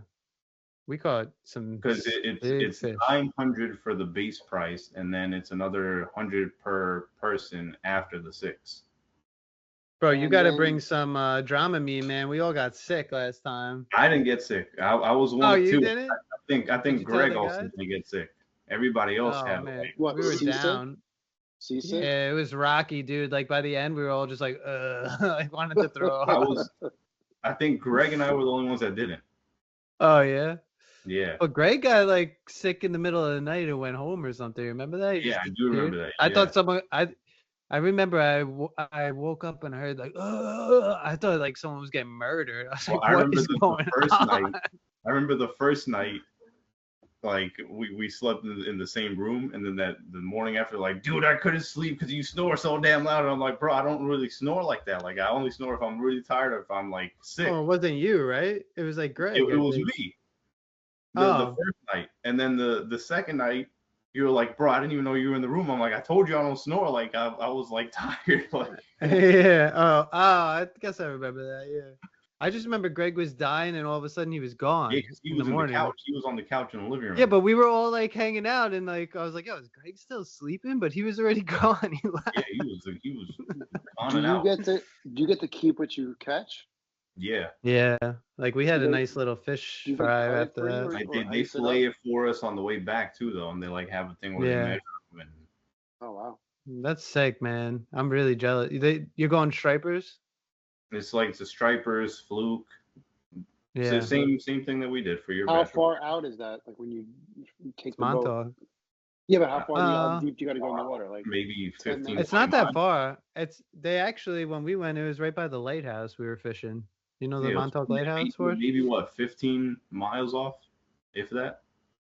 Speaker 1: We caught some
Speaker 2: because it's
Speaker 1: fish.
Speaker 2: 900 for the base price, and then it's another 100 per person after the 6.
Speaker 1: Bro, you got to bring some Dramamine, man. We all got sick last time.
Speaker 2: I didn't get sick. I was one of 2.
Speaker 1: You didn't?
Speaker 2: I think Greg also didn't get sick. Everybody else had.
Speaker 1: Man. We were down. Yeah, it was rocky, dude. Like by the end, we were all just like, I wanted to throw up.
Speaker 2: I think Greg and I were the only ones that didn't.
Speaker 1: Oh yeah.
Speaker 2: Yeah.
Speaker 1: But Greg got like sick in the middle of the night and went home or something. Remember that?
Speaker 2: Yeah, I do remember that.
Speaker 1: I thought someone. I remember I woke up and heard like, I thought like someone was getting murdered. I was like, what is going on?
Speaker 2: I remember the first night. Like we slept in the same room, and then the morning after, like, dude, I couldn't sleep because you snore so damn loud. And I'm like, bro, I don't really snore like that. Like, I only snore if I'm really tired or if I'm like sick.
Speaker 1: Oh, it wasn't you, right? It was like Greg.
Speaker 2: It was me. The first night, and then the second night, you were like, bro, I didn't even know you were in the room. I'm like, I told you I don't snore. Like I was like tired. Like
Speaker 1: yeah. Oh, I guess I remember that. Yeah. I just remember Greg was dying, and all of a sudden he was gone.
Speaker 2: Yeah, because he was in the couch. He was on the couch in the living room.
Speaker 1: Yeah, but we were all like hanging out, and like I was like, "Yo, is Greg still sleeping?" But he was already gone. He left.
Speaker 2: Yeah, he was on and out.
Speaker 3: Do you get to keep what you catch?
Speaker 2: Yeah.
Speaker 1: Yeah, like we had a nice little fish fry after
Speaker 2: that. They fillet it for us on the way back too, though, and they like have a thing where they measure them. And...
Speaker 3: Oh wow,
Speaker 1: that's sick, man. I'm really jealous. You're going stripers?
Speaker 2: It's like the stripers, fluke.
Speaker 1: Yeah.
Speaker 2: Same thing that we did for your
Speaker 3: How
Speaker 2: bachelor.
Speaker 3: far out is that? Like when you take
Speaker 1: It's
Speaker 3: the boat?
Speaker 1: Montauk.
Speaker 3: Yeah, but how far? How
Speaker 1: Uh,
Speaker 3: deep do you got to go in the water? Like
Speaker 2: Maybe
Speaker 3: 10
Speaker 2: 15.
Speaker 3: minutes?
Speaker 1: It's not that
Speaker 2: 20
Speaker 1: far. They actually, when we went, it was right by the lighthouse we were fishing. You know the
Speaker 2: Yeah,
Speaker 1: Montauk Lighthouse for?
Speaker 2: maybe what, 15 miles off, if that.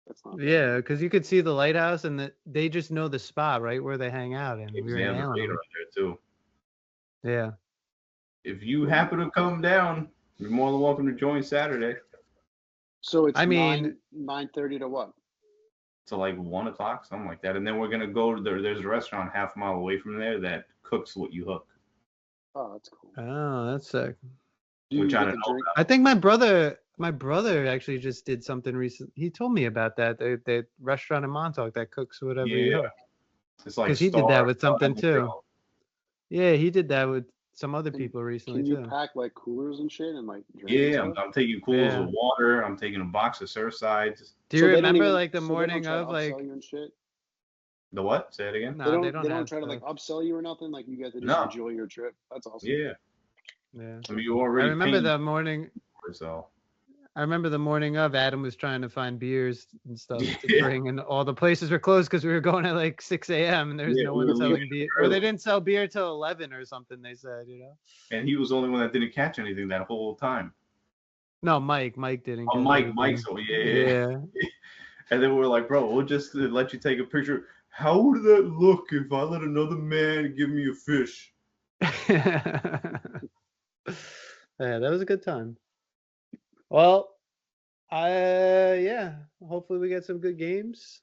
Speaker 3: That's not.
Speaker 1: Yeah, because you could see the lighthouse, and they just know the spot right where they hang out, and we
Speaker 2: Because
Speaker 1: were
Speaker 2: they have the
Speaker 1: nailing
Speaker 2: radar
Speaker 1: them.
Speaker 2: there too.
Speaker 1: Yeah.
Speaker 2: If you happen to come down, you're more than welcome to join Saturday.
Speaker 3: So it's
Speaker 1: I mean,
Speaker 3: 9:30 to what?
Speaker 2: To like 1 o'clock, something like that. And then we're gonna go to there's a restaurant half a mile away from there that cooks what you hook.
Speaker 3: Oh, that's cool.
Speaker 1: oh, that's sick.
Speaker 3: Do you
Speaker 2: Which I
Speaker 3: get
Speaker 2: don't
Speaker 3: the
Speaker 2: know
Speaker 3: drink?
Speaker 1: I think my brother actually just did something recent. He told me about that. The restaurant in Montauk that cooks whatever you
Speaker 2: Yeah,
Speaker 1: hook.
Speaker 2: it's like
Speaker 1: Because he did that with something too.
Speaker 2: Grill.
Speaker 1: Yeah, he did that with some other
Speaker 3: And
Speaker 1: people recently
Speaker 3: Can you
Speaker 1: too.
Speaker 3: pack like coolers and shit and like drinks
Speaker 2: Yeah,
Speaker 3: and stuff?
Speaker 2: I'm taking coolers
Speaker 1: Yeah.
Speaker 2: of water. I'm taking a box of Surfsides.
Speaker 1: Do you
Speaker 3: So they don't
Speaker 1: remember
Speaker 3: even.
Speaker 1: like the
Speaker 3: So they don't
Speaker 1: morning
Speaker 3: try to
Speaker 1: of
Speaker 3: upsell
Speaker 1: like?
Speaker 3: you and shit.
Speaker 2: The what? Say it again.
Speaker 1: No, they don't
Speaker 3: They don't
Speaker 1: have
Speaker 3: try to like
Speaker 1: stuff.
Speaker 3: upsell you or nothing. Like you guys to just
Speaker 2: No.
Speaker 3: enjoy your trip. That's awesome.
Speaker 2: Yeah,
Speaker 1: Yeah.
Speaker 2: I mean you
Speaker 1: I
Speaker 2: already
Speaker 1: remember
Speaker 2: paying
Speaker 1: the morning.
Speaker 2: for it, so.
Speaker 1: I remember the morning of Adam was trying to find beers and stuff to
Speaker 2: Yeah.
Speaker 1: bring, and all the places were closed because we were going at like 6 a.m. and there's
Speaker 2: Yeah,
Speaker 1: no
Speaker 2: we
Speaker 1: one
Speaker 2: were leaving
Speaker 1: selling beer, or
Speaker 2: early.
Speaker 1: they didn't sell beer till 11 or something. They said,
Speaker 2: And he was the only one that didn't catch anything that whole time.
Speaker 1: No, Mike didn't.
Speaker 2: Oh,
Speaker 1: catch anything.
Speaker 2: Mike's. Oh, yeah. And then we were like, bro, we'll just let you take a picture. How would that look if I let another man give me a fish?
Speaker 1: Yeah, that was a good time. Well, yeah. Hopefully we get some good games.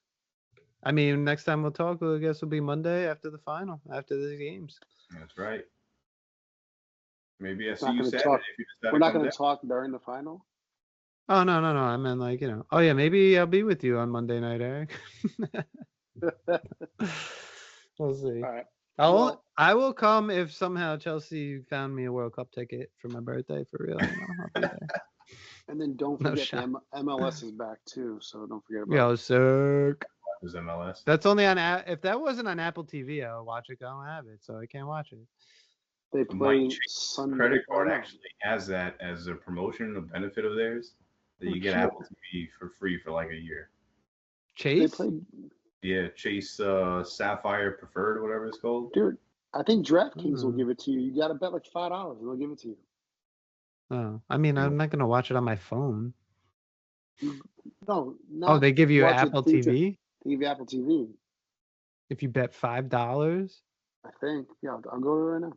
Speaker 1: I mean, next time we'll talk, I guess will be Monday after the final, after the games.
Speaker 2: That's right. Maybe I see
Speaker 3: Not
Speaker 2: you
Speaker 3: gonna
Speaker 2: Saturday
Speaker 3: talk.
Speaker 2: if you decide
Speaker 3: We're
Speaker 2: to
Speaker 3: not
Speaker 2: come
Speaker 3: going
Speaker 2: down.
Speaker 3: to talk during the final.
Speaker 1: Oh no. I meant like Oh yeah, maybe I'll be with you on Monday night, Eric. We'll see.
Speaker 3: All right.
Speaker 1: I will come if somehow Chelsea found me a World Cup ticket for my birthday for real. I'll be there.
Speaker 3: And then don't
Speaker 1: No
Speaker 3: forget
Speaker 1: shot.
Speaker 3: the MLS is back too, so don't forget about.
Speaker 1: Yo, sick.
Speaker 2: Is MLS.
Speaker 1: That's only on if that wasn't on Apple TV, I would watch it. I don't have it, so I can't watch it.
Speaker 3: They
Speaker 2: My
Speaker 3: play
Speaker 2: Chase
Speaker 3: Sunday.
Speaker 2: credit
Speaker 3: Oh,
Speaker 2: card
Speaker 3: no.
Speaker 2: actually has that as a promotion, a benefit of theirs, that you get
Speaker 3: shit.
Speaker 2: Apple TV for free for like a year.
Speaker 3: They
Speaker 1: Chase?
Speaker 3: play,
Speaker 2: Yeah, Chase Sapphire Preferred or whatever it's called.
Speaker 3: dude. I think DraftKings will give it to you. You got to bet like $5, and they'll give it to you.
Speaker 1: Oh, I mean, I'm not gonna watch it on my phone.
Speaker 3: No,
Speaker 1: Oh,
Speaker 3: not
Speaker 1: they give you
Speaker 3: watch it
Speaker 1: Apple
Speaker 3: through
Speaker 1: TV
Speaker 3: They give you Apple TV.
Speaker 1: if you bet $5.
Speaker 3: I think. Yeah, I'll go right now.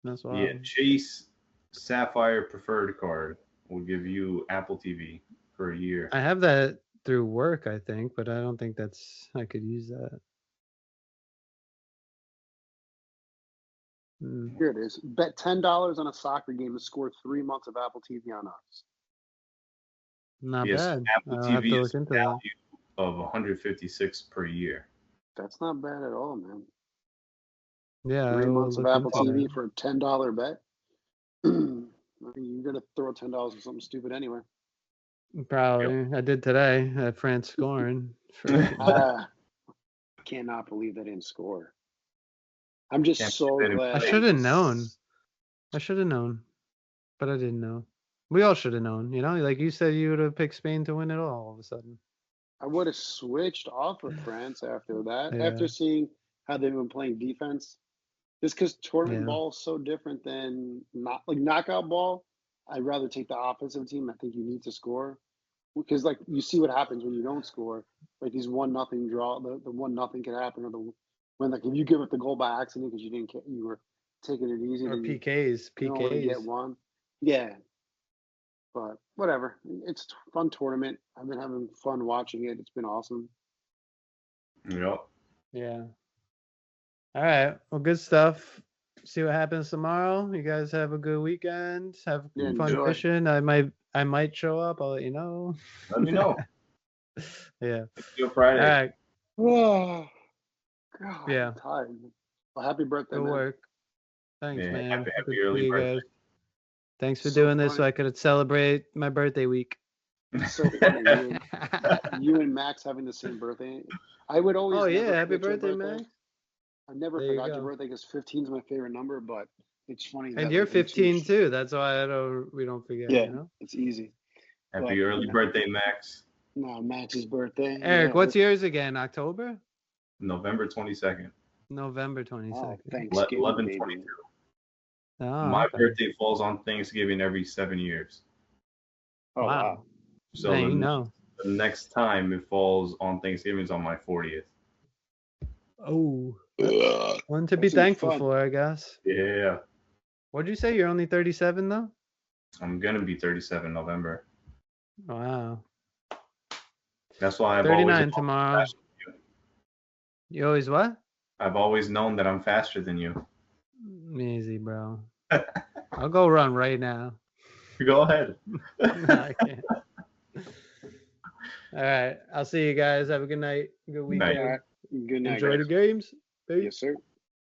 Speaker 1: That's wild.
Speaker 2: Yeah, Chase Sapphire Preferred card will give you Apple TV for a year.
Speaker 1: I have that through work, I think, but I don't think I could use that.
Speaker 3: Here it is. Bet $10 on a soccer game and score 3 months of Apple TV on us.
Speaker 1: Not
Speaker 2: Yes,
Speaker 1: bad.
Speaker 2: Apple
Speaker 1: I'll have
Speaker 2: TV
Speaker 1: to
Speaker 2: is
Speaker 1: look into
Speaker 2: value
Speaker 1: that.
Speaker 2: of 156 per year.
Speaker 3: That's not bad at all, man.
Speaker 1: Yeah,
Speaker 3: 3
Speaker 1: I will
Speaker 3: months of
Speaker 1: look
Speaker 3: Apple
Speaker 1: into
Speaker 3: TV
Speaker 1: that.
Speaker 3: for a $10 bet. You're gonna throw $10 on something stupid anyway.
Speaker 1: Probably. I did today at France scoring.
Speaker 3: I cannot believe they didn't score. I'm just so glad.
Speaker 1: I should have known. But I didn't know. We all should have known, like you said, you would have picked Spain to win it all of a sudden.
Speaker 3: I would have switched off of France after that,
Speaker 1: Yeah.
Speaker 3: after seeing how they've been playing defense. Just because tournament
Speaker 1: Yeah.
Speaker 3: ball is so different than not like knockout ball. I'd rather take the offensive team. I think you need to score because like you see what happens when you don't score. Like these 1-0 draw, the 1-0 can happen, or when like if you give up the goal by accident because you were taking it easy,
Speaker 1: Or
Speaker 3: then
Speaker 1: PKs.
Speaker 3: you only get one. Yeah, but whatever. It's a fun tournament. I've been having fun watching it. It's been awesome.
Speaker 2: Yep.
Speaker 1: Yeah. All right. Well, good stuff. See what happens tomorrow. You guys have a good weekend. Have fun
Speaker 3: enjoy.
Speaker 1: fishing. I might show up. I'll let you know.
Speaker 2: Let me know.
Speaker 1: Yeah.
Speaker 2: It's your Friday.
Speaker 1: All right.
Speaker 3: Oh, God,
Speaker 1: Yeah.
Speaker 3: I'm tired. Well, happy birthday,
Speaker 1: Good
Speaker 3: man.
Speaker 1: work. Thanks,
Speaker 2: Yeah,
Speaker 1: man.
Speaker 2: happy
Speaker 1: Good to
Speaker 2: early
Speaker 1: see you
Speaker 2: birthday.
Speaker 1: guys. Thanks for
Speaker 3: So
Speaker 1: doing this so
Speaker 3: funny.
Speaker 1: I could celebrate my birthday week.
Speaker 3: It's so funny. You and Max having the same birthday. I would always.
Speaker 1: Oh yeah,
Speaker 3: never
Speaker 1: happy
Speaker 3: forget your
Speaker 1: birthday, Max.
Speaker 3: I never
Speaker 1: There you
Speaker 3: forgot your
Speaker 1: go.
Speaker 3: birthday because 15 is my favorite number, but It's funny.
Speaker 1: And
Speaker 3: that,
Speaker 1: you're
Speaker 3: like, in
Speaker 1: 15 too. That's why we don't forget,
Speaker 3: Yeah,
Speaker 1: you know?
Speaker 3: it's easy.
Speaker 2: Happy
Speaker 3: But,
Speaker 2: early birthday, Max.
Speaker 3: No, Max's birthday.
Speaker 1: Eric,
Speaker 3: Yeah.
Speaker 1: what's yours again? October?
Speaker 2: November 22nd.
Speaker 1: November
Speaker 3: Oh,
Speaker 1: 22nd.
Speaker 3: Thanksgiving,
Speaker 2: 11/22.
Speaker 3: baby.
Speaker 1: Oh,
Speaker 2: My
Speaker 1: okay.
Speaker 2: birthday falls on Thanksgiving every 7 years.
Speaker 3: Oh,
Speaker 1: Wow.
Speaker 3: wow.
Speaker 2: So
Speaker 1: Man,
Speaker 2: the,
Speaker 1: you know.
Speaker 2: the next time it falls on Thanksgiving is on my 40th.
Speaker 1: Oh,
Speaker 3: Ugh.
Speaker 1: one to be
Speaker 3: That's gonna be
Speaker 1: thankful
Speaker 3: fun.
Speaker 1: for, I guess.
Speaker 2: Yeah.
Speaker 1: What'd you say? You're only 37 though?
Speaker 2: I'm going to be 37 November.
Speaker 1: Wow.
Speaker 2: That's why
Speaker 1: 39 tomorrow. You always what?
Speaker 2: I've always known that I'm faster than you.
Speaker 1: Easy, bro. I'll go run right now.
Speaker 2: Go ahead.
Speaker 1: No, I can't. All right. I'll see you guys. Have a good night. Good
Speaker 2: Night.
Speaker 1: weekend.
Speaker 3: All right. Good night,
Speaker 1: Enjoy
Speaker 3: guys.
Speaker 1: the games. Peace.
Speaker 3: Yes, sir.